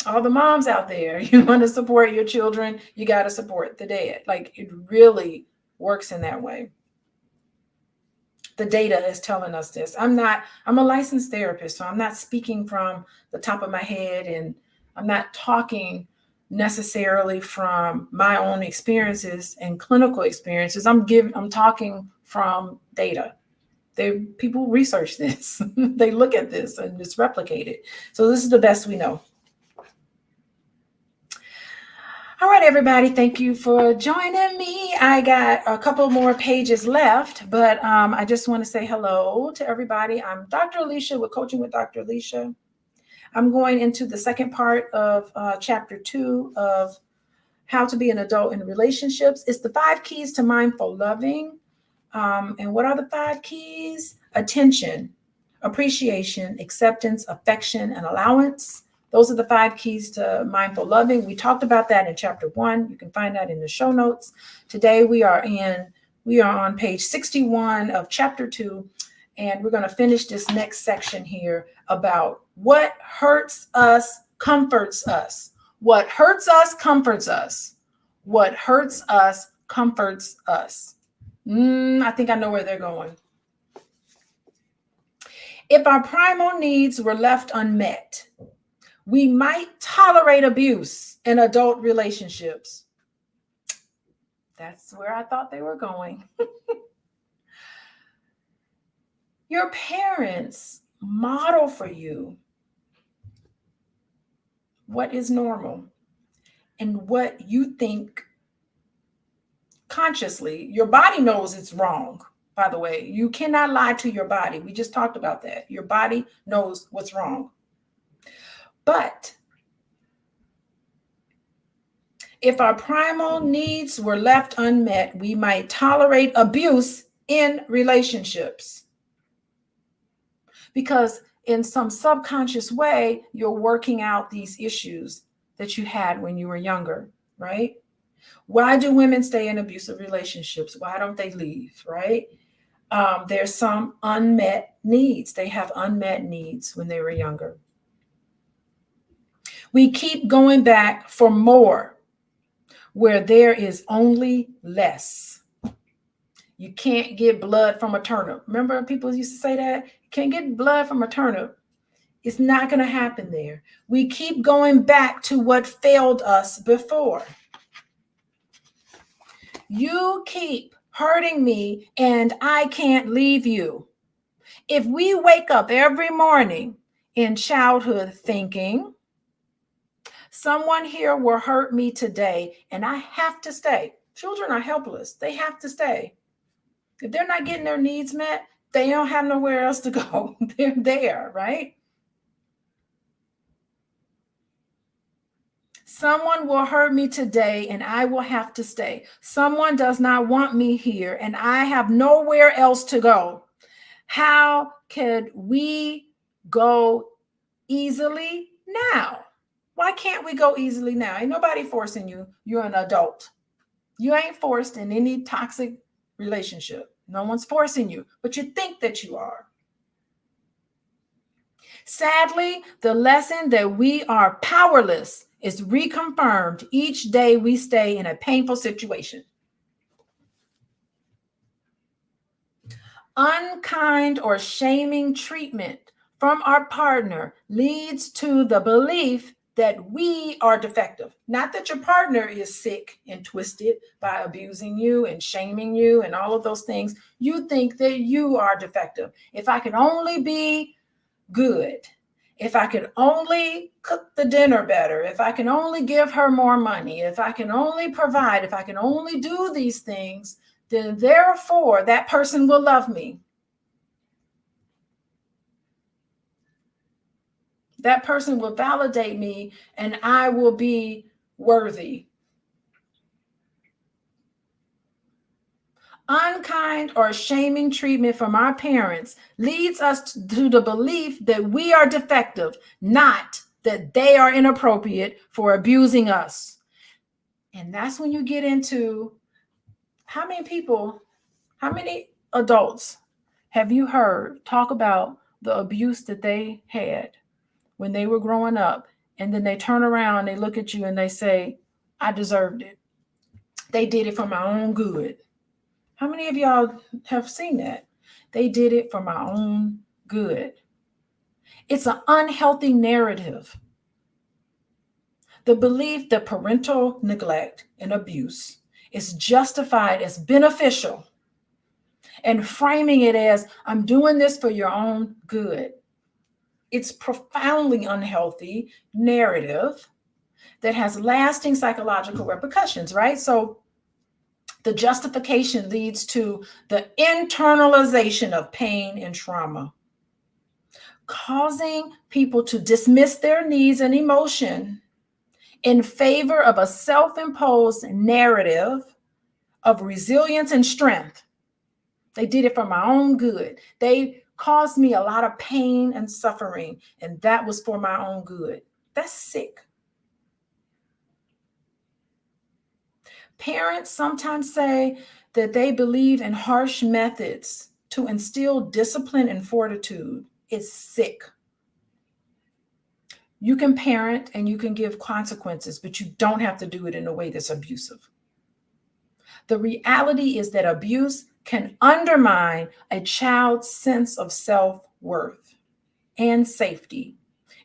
All the moms out there, you want to support your children, you got to support the dad. Like, it really works in that way. The data is telling us this. I'm a licensed therapist, so I'm not speaking from the top of my head, and I'm not talking necessarily from my own experiences and clinical experiences. I'm talking from data. People research this. They look at this and just replicate it. So this is the best we know. All right, everybody, thank you for joining me. I got a couple more pages left, but I just want to say hello to everybody. I'm Dr. Alicia with Coaching with Dr. Alicia. I'm going into the second part of chapter 2 of how to be an adult in relationships. It's the 5 keys to mindful loving. And what are the 5 keys? Attention, appreciation, acceptance, affection, and allowance. Those are the 5 keys to mindful loving. We talked about that in chapter 1. You can find that in the show notes. Today we are on page 61 of chapter 2, and we're going to finish this next section here about what hurts us comforts us. What hurts us comforts us. What hurts us comforts us. I think I know where they're going. If our primal needs were left unmet, we might tolerate abuse in adult relationships. That's where I thought they were going. Your parents model for you what is normal and what you think consciously. Your body knows it's wrong, by the way. You cannot lie to your body. We just talked about that. Your body knows what's wrong. But If our primal needs were left unmet, we might tolerate abuse in relationships. Because in some subconscious way, you're working out these issues that you had when you were younger, right? Why do women stay in abusive relationships? Why don't they leave, right? There's some unmet needs. They have unmet needs when they were younger. We keep going back for more where there is only less. You can't get blood from a turnip. Remember people used to say that? You can't get blood from a turnip. It's not going to happen there. We keep going back to what failed us before. You keep hurting me and I can't leave you. If we wake up every morning in childhood thinking, someone here will hurt me today and I have to stay. Children are helpless. They have to stay. If they're not getting their needs met, they don't have nowhere else to go. They're there, right? Someone will hurt me today and I will have to stay. Someone does not want me here and I have nowhere else to go. How could we go easily now? Why can't we go easily now? Ain't nobody forcing you. You're an adult. You ain't forced in any toxic relationship. No one's forcing you, but you think that you are. Sadly, the lesson that we are powerless is reconfirmed each day we stay in a painful situation. Unkind or shaming treatment from our partner leads to the belief that we are defective. Not that your partner is sick and twisted by abusing you and shaming you and all of those things. You think that you are defective. If I can only be good, if I could only cook the dinner better, if I can only give her more money, if I can only provide, if I can only do these things, then therefore that person will love me. That person will validate me and I will be worthy. Unkind or shaming treatment from our parents leads us to the belief that we are defective, not that they are inappropriate for abusing us. And that's when you get into how many adults have you heard talk about the abuse that they had when they were growing up, and then they turn around, they look at you and they say, I deserved it. They did it for my own good. How many of y'all have seen that? They did it for my own good. It's an unhealthy narrative. The belief that parental neglect and abuse is justified as beneficial and framing it as, I'm doing this for your own good. It's profoundly unhealthy narrative that has lasting psychological repercussions, right? So the justification leads to the internalization of pain and trauma, causing people to dismiss their needs and emotion in favor of a self-imposed narrative of resilience and strength. They did it for my own good. They caused me a lot of pain and suffering, and that was for my own good. That's sick. Parents sometimes say that they believe in harsh methods to instill discipline and fortitude. It's sick. You can parent and you can give consequences, but you don't have to do it in a way that's abusive. The reality is that abuse can undermine a child's sense of self-worth and safety.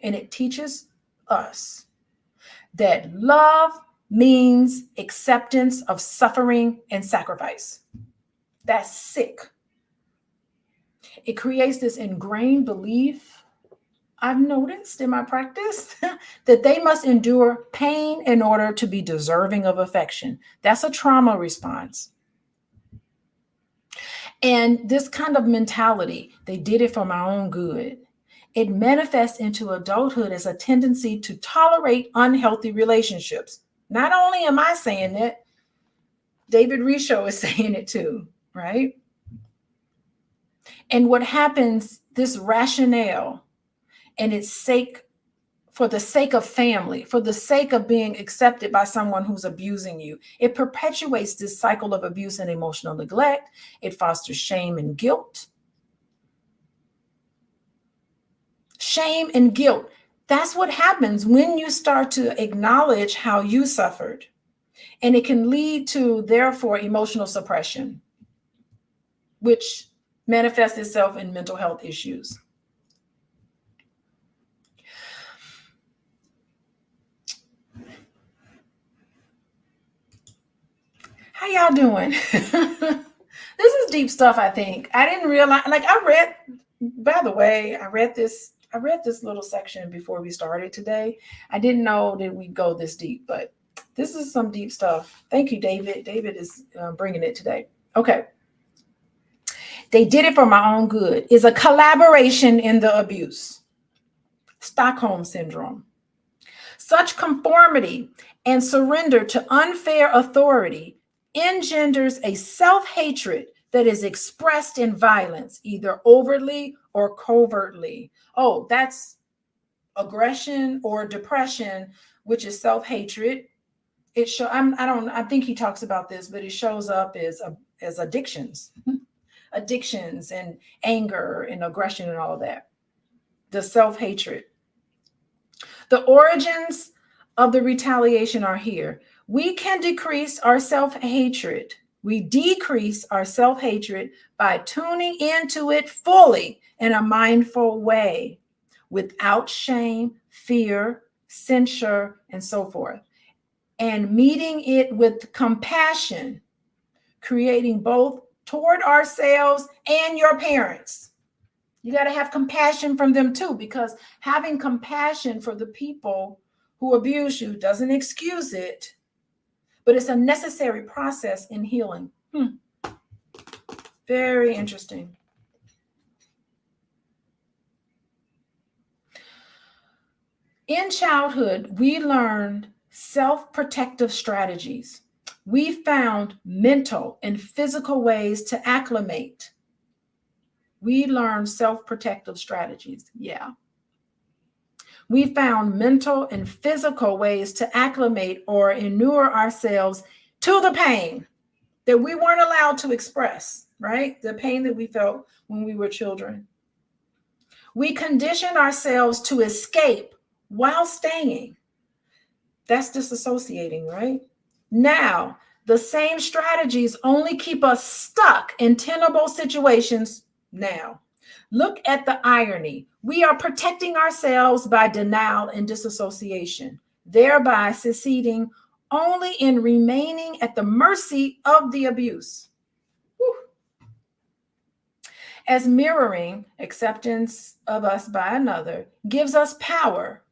And it teaches us that love means acceptance of suffering and sacrifice. That's sick. It creates this ingrained belief, I've noticed in my practice, that they must endure pain in order to be deserving of affection. That's a trauma response. And this kind of mentality, they did it for my own good, it manifests into adulthood as a tendency to tolerate unhealthy relationships. Not only am I saying it, David Richo is saying it too, right? And what happens, this rationale and its sake, for the sake of family, for the sake of being accepted by someone who's abusing you, it perpetuates this cycle of abuse and emotional neglect. It fosters shame and guilt. Shame and guilt. That's what happens when you start to acknowledge how you suffered. And it can lead to, therefore, emotional suppression, which manifests itself in mental health issues. How y'all doing? This is deep stuff, I think. I didn't realize, by the way, I read this little section before we started today. I didn't know that we'd go this deep, but this is some deep stuff. Thank you, David. David is bringing it today. Okay. They did it for my own good is a collaboration in the abuse. Stockholm syndrome. Such conformity and surrender to unfair authority engenders a self-hatred that is expressed in violence, either overtly or covertly. Oh, that's aggression or depression, which is self-hatred. I think he talks about this, but it shows up as addictions, addictions and anger and aggression and all of that. The self-hatred. The origins of the retaliation are here. We can decrease our self-hatred. We decrease our self-hatred by tuning into it fully in a mindful way, without shame, fear, censure, and so forth, and meeting it with compassion, creating both toward ourselves and your parents. You got to have compassion from them too, because having compassion for the people who abuse you doesn't excuse it, but it's a necessary process in healing. Very interesting. In childhood, we learned self-protective strategies. We found mental and physical ways to acclimate. We learned self-protective strategies. Yeah. We found mental and physical ways to acclimate or inure ourselves to the pain that we weren't allowed to express, right? The pain that we felt when we were children. We conditioned ourselves to escape while staying. That's disassociating, right? Now, the same strategies only keep us stuck in tenable situations now. Look at the irony. We are protecting ourselves by denial and disassociation, thereby succeeding only in remaining at the mercy of the abuse. Whew. As mirroring, acceptance of us by another gives us power,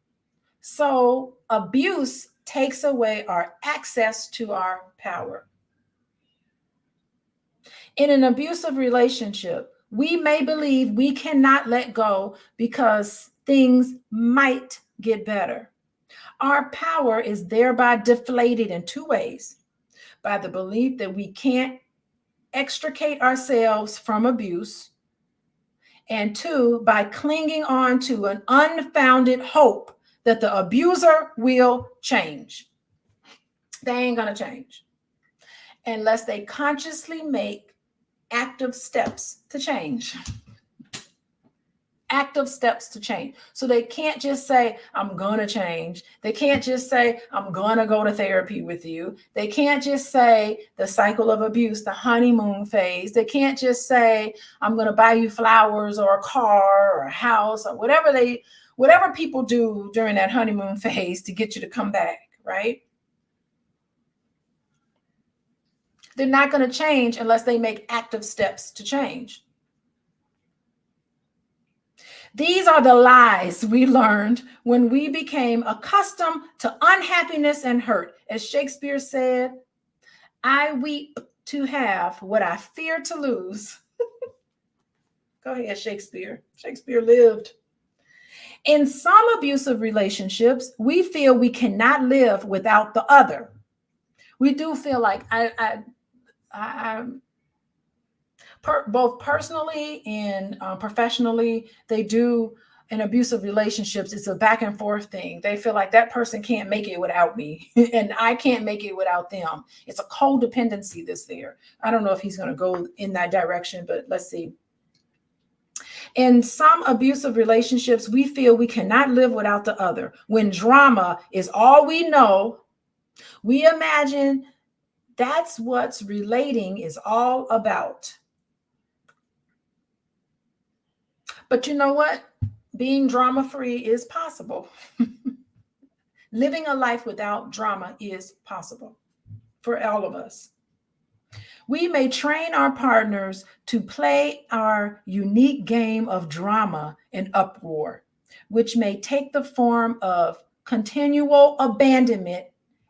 so abuse takes away our access to our power. In an abusive relationship, we may believe we cannot let go because things might get better. Our power is thereby deflated in two ways: by the belief that we can't extricate ourselves from abuse, and two, by clinging on to an unfounded hope that the abuser will change. They ain't going to change unless they consciously make active steps to change. Active steps to change. So they can't just say, I'm going to change. They can't just say, I'm going to go to therapy with you. They can't just say the cycle of abuse, the honeymoon phase. They can't just say, I'm going to buy you flowers or a car or a house or whatever people do during that honeymoon phase to get you to come back, right? They're not going to change unless they make active steps to change. These are the lies we learned when we became accustomed to unhappiness and hurt. As Shakespeare said, I weep to have what I fear to lose. Go ahead, Shakespeare. Shakespeare lived. In some abusive relationships, we feel we cannot live without the other. We do feel like both personally and professionally, they do in abusive relationships. It's a back and forth thing. They feel like that person can't make it without me, and I can't make it without them. It's a codependency that's there. I don't know if he's going to go in that direction, but let's see. In some abusive relationships, we feel we cannot live without the other. When drama is all we know, we imagine that's what relating is all about. But you know what? Being drama-free is possible. Living a life without drama is possible for all of us. We may train our partners to play our unique game of drama and uproar, which may take the form of continual abandonment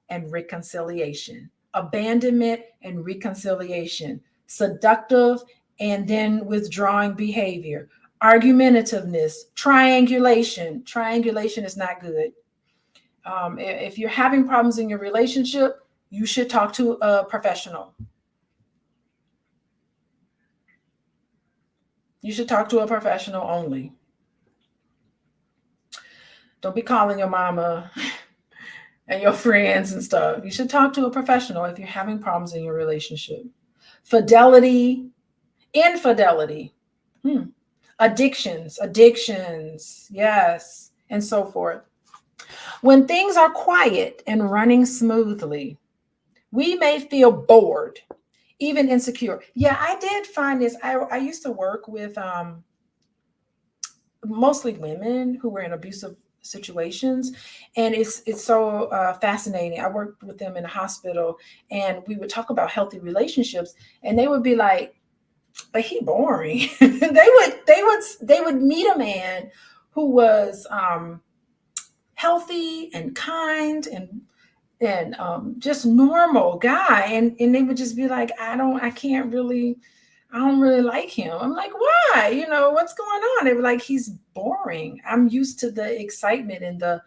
and reconciliation. Abandonment and reconciliation, seductive and then withdrawing behavior, argumentativeness, triangulation. Triangulation is not good. If you're having problems in your relationship, you should talk to a professional. You should talk to a professional only. Don't be calling your mama and your friends and stuff. You should talk to a professional if you're having problems in your relationship. Fidelity, infidelity, addictions, yes, and so forth. When things are quiet and running smoothly, we may feel bored, even insecure. Yeah, I did find this. I used to work with mostly women who were in abusive situations, and it's so fascinating. I worked with them in a hospital, and we would talk about healthy relationships, and they would be like, "But he boring." they would meet a man who was healthy and kind and just normal guy, and they would just be like, I don't really like him. I'm like, why? What's going on? They were like, he's boring. I'm used to the excitement and the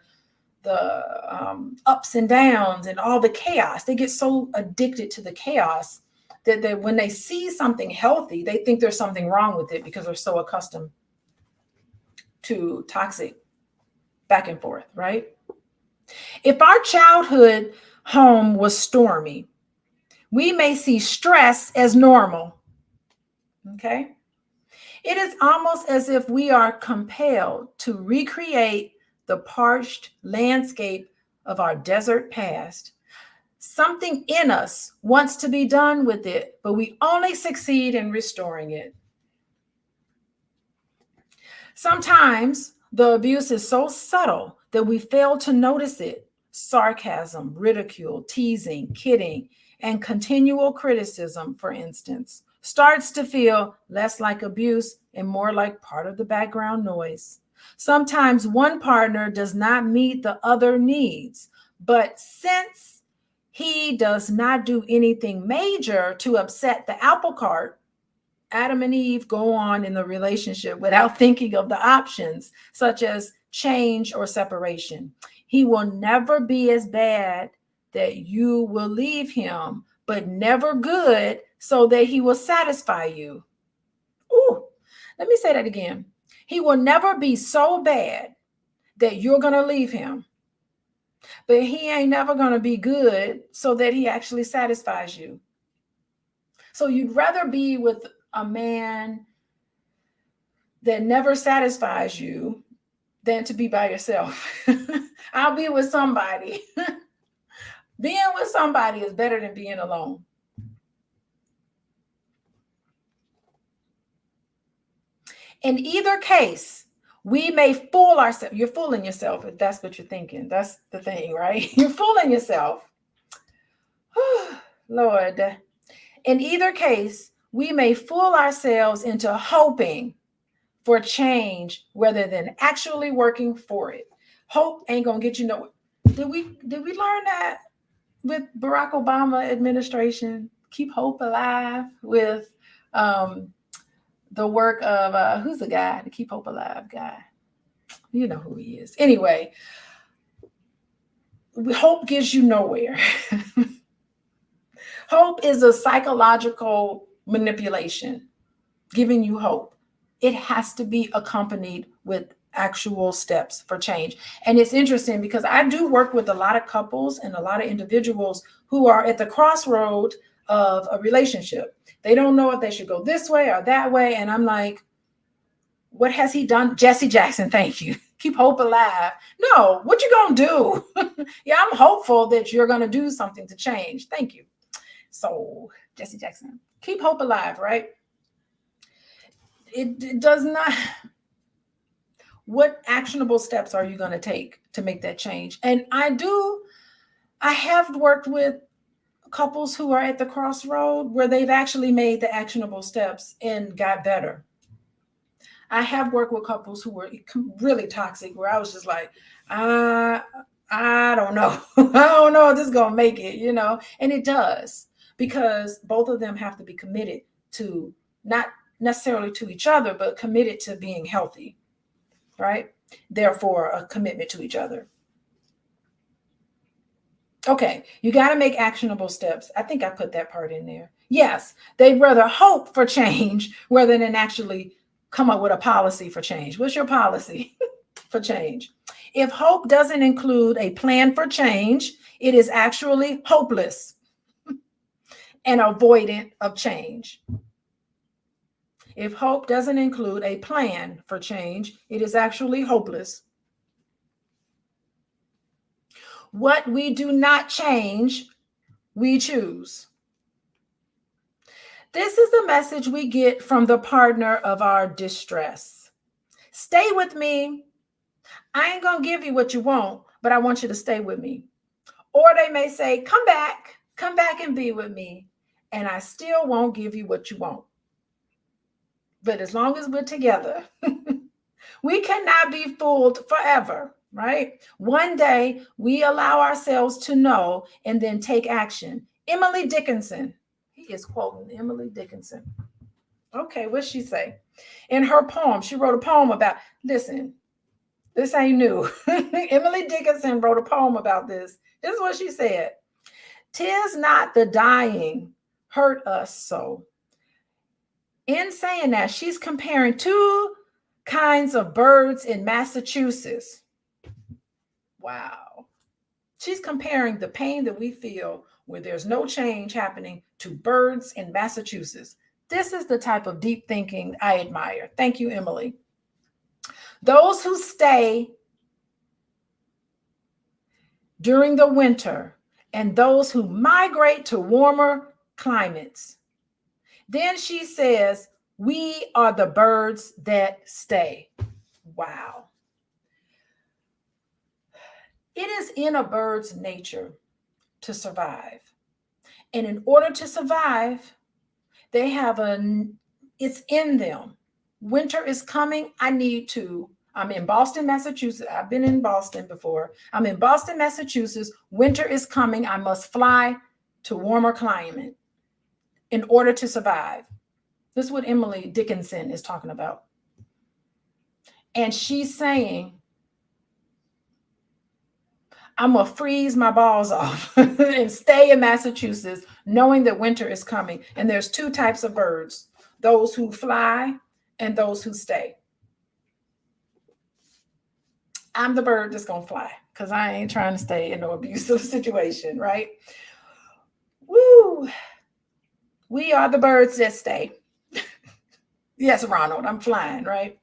ups and downs and all the chaos. They get so addicted to the chaos that when they see something healthy, they think there's something wrong with it because they're so accustomed to toxic back and forth, right? If our childhood home was stormy, we may see stress as normal. Okay? It is almost as if we are compelled to recreate the parched landscape of our desert past. Something in us wants to be done with it, but we only succeed in restoring it. Sometimes the abuse is so subtle that we fail to notice it. Sarcasm, ridicule, teasing, kidding, and continual criticism, for instance, starts to feel less like abuse and more like part of the background noise. Sometimes one partner does not meet the other needs, but since he does not do anything major to upset the apple cart, Adam and Eve go on in the relationship without thinking of the options, such as change or separation. He will never be as bad that you will leave him, but never good so that he will satisfy you. Ooh, let me say that again. He will never be so bad that you're going to leave him, but he ain't never going to be good so that he actually satisfies you. So you'd rather be with a man that never satisfies you than to be by yourself. I'll be with somebody. Being with somebody is better than being alone. In either case, we may fool ourselves. You're fooling yourself if that's what you're thinking. That's the thing, right? You're fooling yourself. Lord. In either case, we may fool ourselves into hoping for change rather than actually working for it. Hope ain't gonna get you nowhere. Did we learn that with Barack Obama administration? Keep hope alive with the work of who's the guy, the Keep Hope Alive guy? You know who he is. Anyway, hope gets you nowhere. Hope is a psychological manipulation, giving you hope. It has to be accompanied with actual steps for change. And it's interesting because I do work with a lot of couples and a lot of individuals who are at the crossroad of a relationship. They don't know if they should go this way or that way. And I'm like, what has he done? Jesse Jackson, thank you. Keep hope alive. No, what you gonna do? Yeah, I'm hopeful that you're gonna do something to change. Thank you. So, Jesse Jackson, keep hope alive, right? It does not. What actionable steps are you going to take to make that change? And I have worked with couples who are at the crossroad where they've actually made the actionable steps and got better. I have worked with couples who were really toxic where I was just like, I don't know. I don't know if this is going to make it, you know, and it does because both of them have to be committed to not necessarily to each other, but committed to being healthy, right? Therefore, a commitment to each other. Okay, you got to make actionable steps. I think I put that part in there. Yes, they'd rather hope for change rather than actually come up with a policy for change. What's your policy for change? If hope doesn't include a plan for change, it is actually hopeless and avoidant of change. If hope doesn't include a plan for change, it is actually hopeless. What we do not change, we choose. This is the message we get from the partner of our distress. Stay with me. I ain't going to give you what you want, but I want you to stay with me. Or they may say, come back and be with me, and I still won't give you what you want. But as long as we're together, we cannot be fooled forever, right? One day we allow ourselves to know and then take action. Emily Dickinson, he is quoting Emily Dickinson. Okay, what's she say? In her poem, she wrote a poem about, listen, this ain't new. Emily Dickinson wrote a poem about this. This is what she said. 'Tis not the dying hurt us so. In saying that, she's comparing two kinds of birds in Massachusetts. Wow. She's comparing the pain that we feel where there's no change happening to birds in Massachusetts. This is the type of deep thinking I admire. Thank you, Emily. Those who stay during the winter and those who migrate to warmer climates. Then she says, we are the birds that stay. Wow. It is in a bird's nature to survive. And in order to survive, they have it's in them. Winter is coming. I'm in Boston, Massachusetts. I've been in Boston before. I'm in Boston, Massachusetts. Winter is coming. I must fly to warmer climate in order to survive. This is what Emily Dickinson is talking about. And she's saying, I'm going to freeze my balls off and stay in Massachusetts, knowing that winter is coming. And there's two types of birds, those who fly and those who stay. I'm the bird that's going to fly because I ain't trying to stay in no abusive situation, right? Woo! We are the birds that stay. Yes, Ronald, I'm flying, right?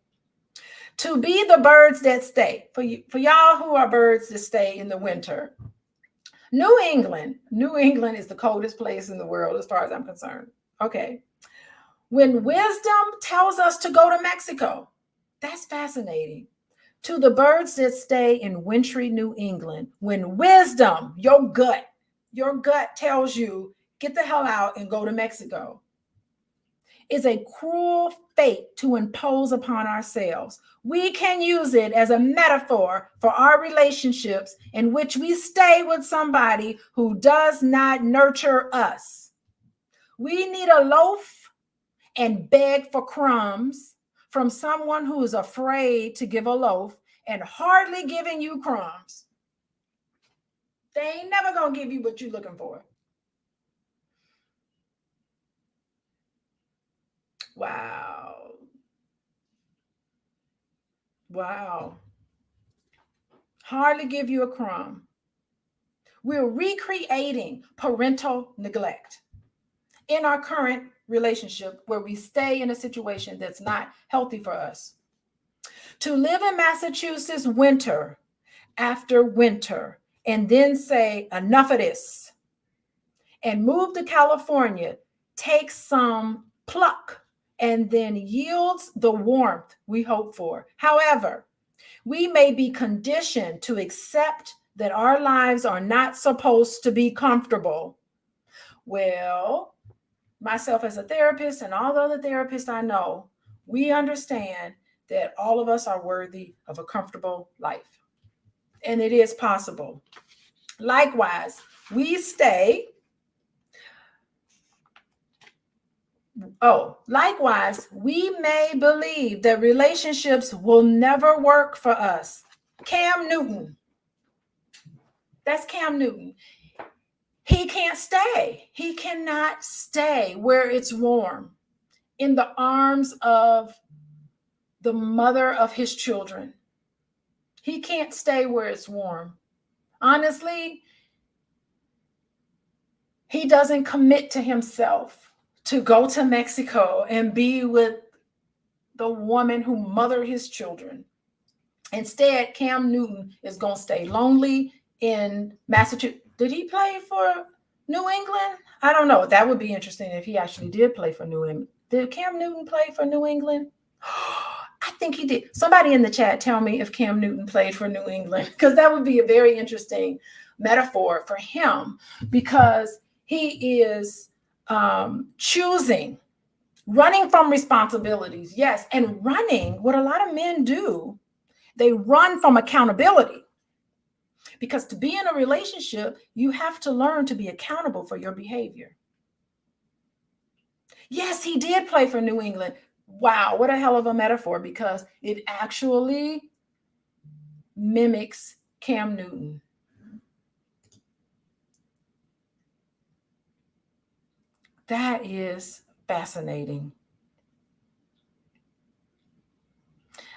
To be the birds that stay. For y'all who are birds that stay in the winter. New England is the coldest place in the world as far as I'm concerned. Okay. When wisdom tells us to go to Mexico, that's fascinating. To the birds that stay in wintry New England, when wisdom, your gut tells you, get the hell out and go to Mexico, is a cruel fate to impose upon ourselves. We can use it as a metaphor for our relationships in which we stay with somebody who does not nurture us. We need a loaf and beg for crumbs from someone who is afraid to give a loaf and hardly giving you crumbs. They ain't never going to give you what you're looking for. Wow. Wow. Hardly give you a crumb. We're recreating parental neglect in our current relationship where we stay in a situation that's not healthy for us. To live in Massachusetts winter after winter and then say, enough of this, and move to California takes some pluck and then yields the warmth we hope for. However, we may be conditioned to accept that our lives are not supposed to be comfortable. Well, myself as a therapist and all the other therapists I know, we understand that all of us are worthy of a comfortable life. And it is possible. Likewise, we may believe that relationships will never work for us. Cam Newton. That's Cam Newton. He can't stay. He cannot stay where it's warm in the arms of the mother of his children. He can't stay where it's warm. Honestly, he doesn't commit to himself to go to Mexico and be with the woman who mothered his children. Instead, Cam Newton is going to stay lonely in Massachusetts. Did he play for New England? I don't know. That would be interesting if he actually did play for New England. Did Cam Newton play for New England? I think he did. Somebody in the chat tell me if Cam Newton played for New England, because that would be a very interesting metaphor for him, because he is choosing, running from responsibilities. Yes. And running, what a lot of men do, they run from accountability. Because to be in a relationship, you have to learn to be accountable for your behavior. Yes, he did play for New England. Wow, what a hell of a metaphor, because it actually mimics Cam Newton. That is fascinating.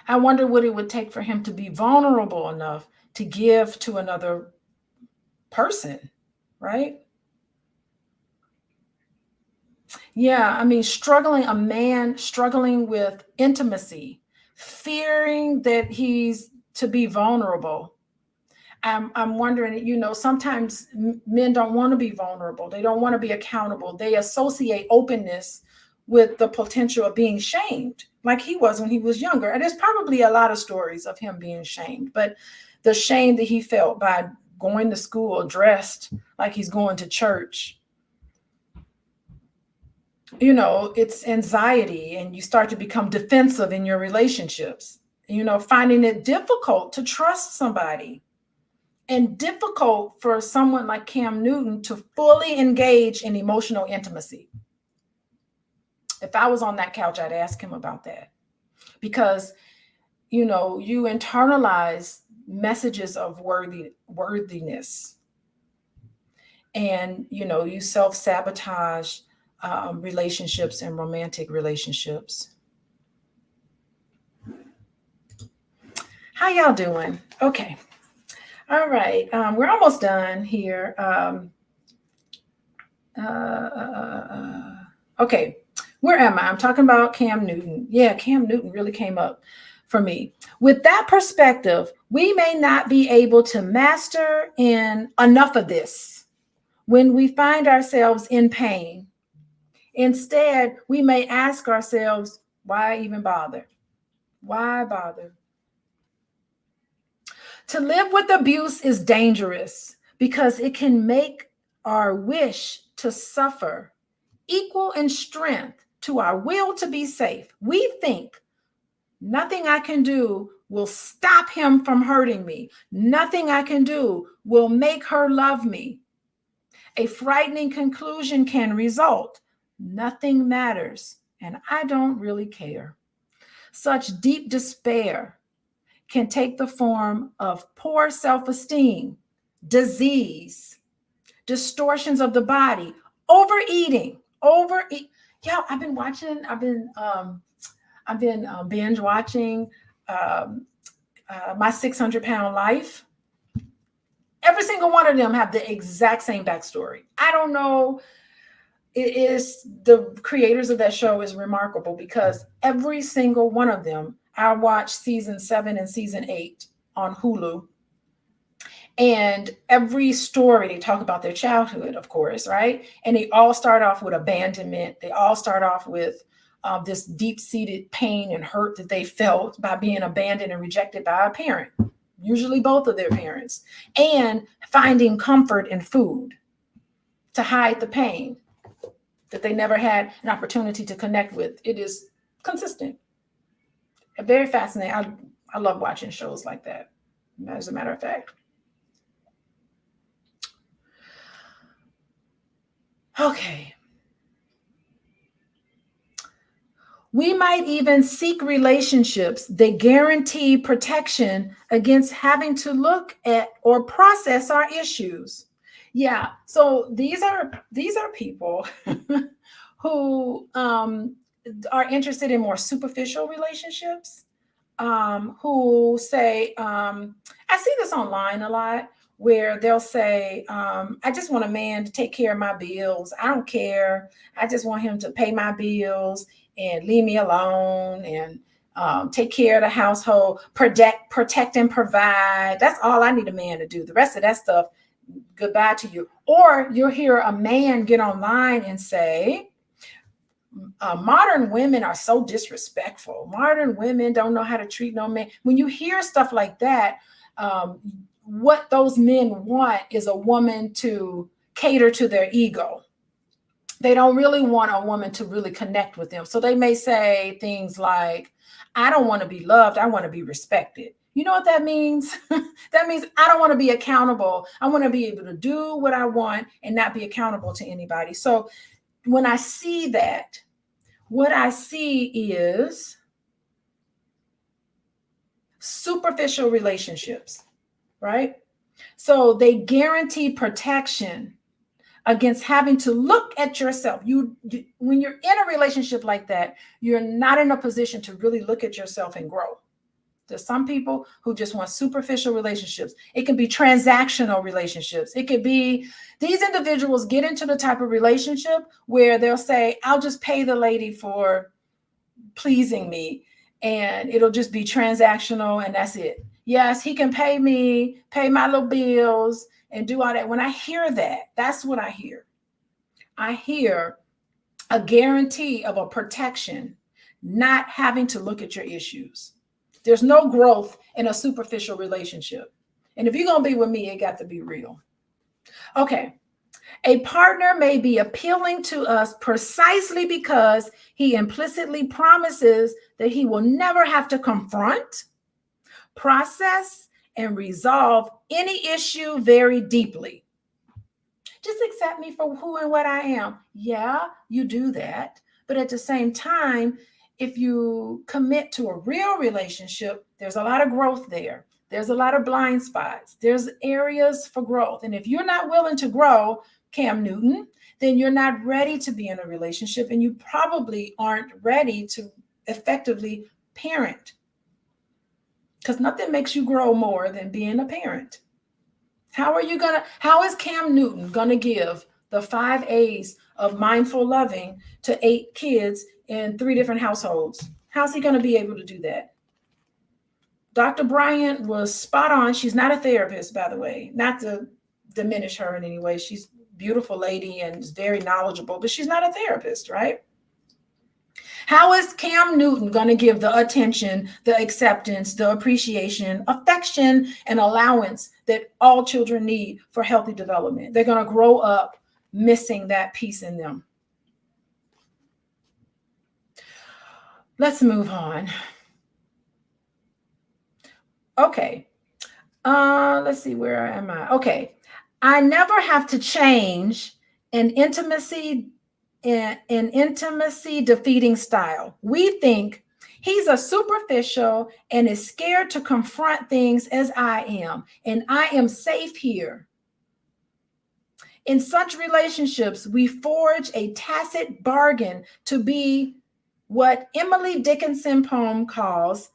I wonder what it would take for him to be vulnerable enough to give to another person, right? Yeah, I mean, a man struggling with intimacy, fearing that he's to be vulnerable. I'm wondering, sometimes men don't want to be vulnerable. They don't want to be accountable. They associate openness with the potential of being shamed, like he was when he was younger. And there's probably a lot of stories of him being shamed, but the shame that he felt by going to school dressed like he's going to church, it's anxiety, and you start to become defensive in your relationships, finding it difficult to trust somebody and difficult for someone like Cam Newton to fully engage in emotional intimacy. If I was on that couch, I'd ask him about that, because, you internalize messages of worthiness, and, you self-sabotage relationships and romantic relationships. How y'all doing? Okay. All right. We're almost done here. Okay. Where am I? I'm talking about Cam Newton. Yeah, Cam Newton really came up for me. With that perspective, we may not be able to master in enough of this when we find ourselves in pain. Instead, we may ask ourselves, why even bother? Why bother? To live with abuse is dangerous because it can make our wish to suffer equal in strength to our will to be safe. We think nothing I can do will stop him from hurting me. Nothing I can do will make her love me. A frightening conclusion can result. Nothing matters, and I don't really care. Such deep despair can take the form of poor self-esteem, disease, distortions of the body, overeating. Yeah, I've been binge watching My 600-Pound Life. Every single one of them have the exact same backstory. I don't know. It is, the creators of that show is remarkable because every single one of them, I watched season 7 and season 8 on Hulu. And every story, they talk about their childhood, of course, right? And they all start off with abandonment. They all start off with this deep-seated pain and hurt that they felt by being abandoned and rejected by a parent, usually both of their parents, and finding comfort in food to hide the pain that they never had an opportunity to connect with. It is consistent. Very fascinating. I love watching shows like that, as a matter of fact. Okay. We might even seek relationships that guarantee protection against having to look at or process our issues. Yeah. So these are people who are interested in more superficial relationships, who say, I see this online a lot, where they'll say, I just want a man to take care of my bills. I don't care. I just want him to pay my bills and leave me alone and take care of the household, protect and provide. That's all I need a man to do. The rest of that stuff, goodbye to you. Or you'll hear a man get online and say, modern women are so disrespectful. Modern women don't know how to treat no man. When you hear stuff like that, what those men want is a woman to cater to their ego. They don't really want a woman to really connect with them. So they may say things like, I don't want to be loved. I want to be respected. You know what that means? That means I don't want to be accountable. I want to be able to do what I want and not be accountable to anybody. So when I see that, what I see is superficial relationships, right? So they guarantee protection against having to look at yourself. When you're in a relationship like that, you're not in a position to really look at yourself and grow. There's some people who just want superficial relationships. It can be transactional relationships. It could be, these individuals get into the type of relationship where they'll say, I'll just pay the lady for pleasing me, and it'll just be transactional, and that's it. Yes, he can pay me, pay my little bills, and do all that. When I hear that, that's what I hear. I hear a guarantee of a protection, not having to look at your issues. There's no growth in a superficial relationship. And if you're going to be with me, it got to be real. Okay. A partner may be appealing to us precisely because he implicitly promises that he will never have to confront, process, and resolve any issue very deeply. Just accept me for who and what I am. Yeah, you do that. But at the same time, if you commit to a real relationship, there's a lot of growth there. There's a lot of blind spots. There's areas for growth. And if you're not willing to grow, Cam Newton, then you're not ready to be in a relationship, and you probably aren't ready to effectively parent. Because nothing makes you grow more than being a parent. How is Cam Newton going to give the 5 A's of mindful loving to 8 kids in 3 different households? How's he going to be able to do that? Dr. Bryant was spot on. She's not a therapist, by the way, not to diminish her in any way. She's a beautiful lady and is very knowledgeable, but she's not a therapist, right? How is Cam Newton going to give the attention, the acceptance, the appreciation, affection, and allowance that all children need for healthy development? They're going to grow up missing that piece in them. Let's move on. Okay. Let's see, where am I? Okay. I never have to change an intimacy defeating style. We think He's a superficial and is scared to confront things as I am, and I am safe here. In such relationships, we forge a tacit bargain to be what Emily Dickinson poem calls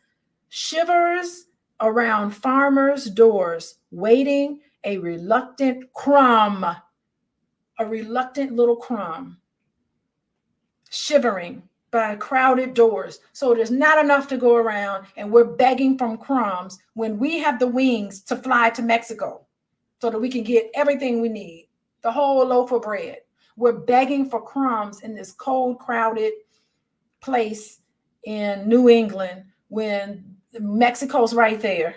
shivers around farmers' doors, waiting a reluctant crumb, a reluctant little crumb, shivering by crowded doors. So there's not enough to go around, and we're begging from crumbs when we have the wings to fly to Mexico so that we can get everything we need, the whole loaf of bread. We're begging for crumbs in this cold, crowded place in New England when Mexico's right there.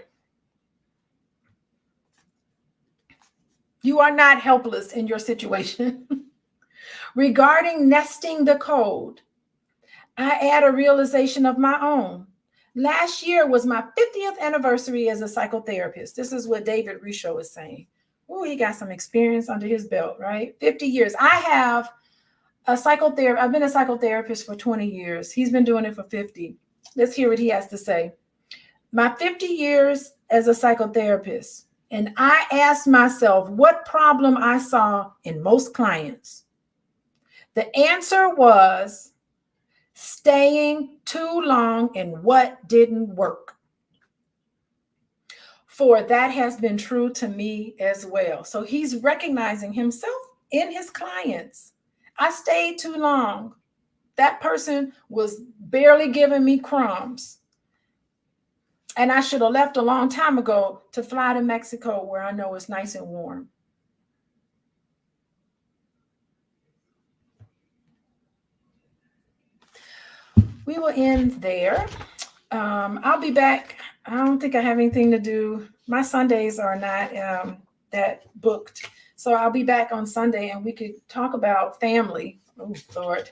You are not helpless in your situation. Regarding nesting the code, I add a realization of my own. Last year was my 50th anniversary as a psychotherapist. This is what David Richo is saying. Oh, he got some experience under his belt, right? 50 years. I have a psychotherapist. I've been a psychotherapist for 20 years. He's been doing it for 50. Let's hear what he has to say. My 50 years as a psychotherapist, and I asked myself what problem I saw in most clients. The answer was staying too long in what didn't work. For that has been true to me as well. So he's recognizing himself in his clients. I stayed too long. That person was barely giving me crumbs. And I should have left a long time ago to fly to Mexico where I know it's nice and warm. We will end there. I'll be back. I don't think I have anything to do. My Sundays are not that booked. So I'll be back on Sunday and we could talk about family. Oh, Lord.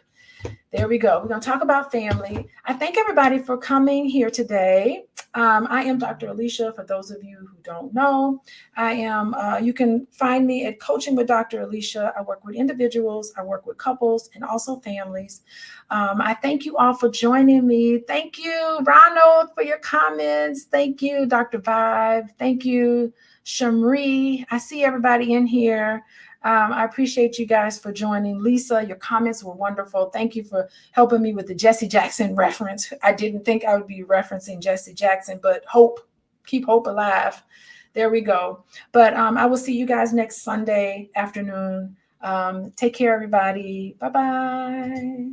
There we go. We're going to talk about family. I thank everybody for coming here today. I am Dr. Alicia, for those of you who don't know. I am, you can find me at Coaching with Dr. Alicia. I work with individuals, I work with couples, and also families. I thank you all for joining me. Thank you, Ronald, for your comments. Thank you, Dr. Vibe. Thank you, Shamri. I see everybody in here. I appreciate you guys for joining. Lisa, your comments were wonderful. Thank you for helping me with the Jesse Jackson reference. I didn't think I would be referencing Jesse Jackson, but keep hope alive. There we go. But I will see you guys next Sunday afternoon. Take care, everybody. Bye-bye.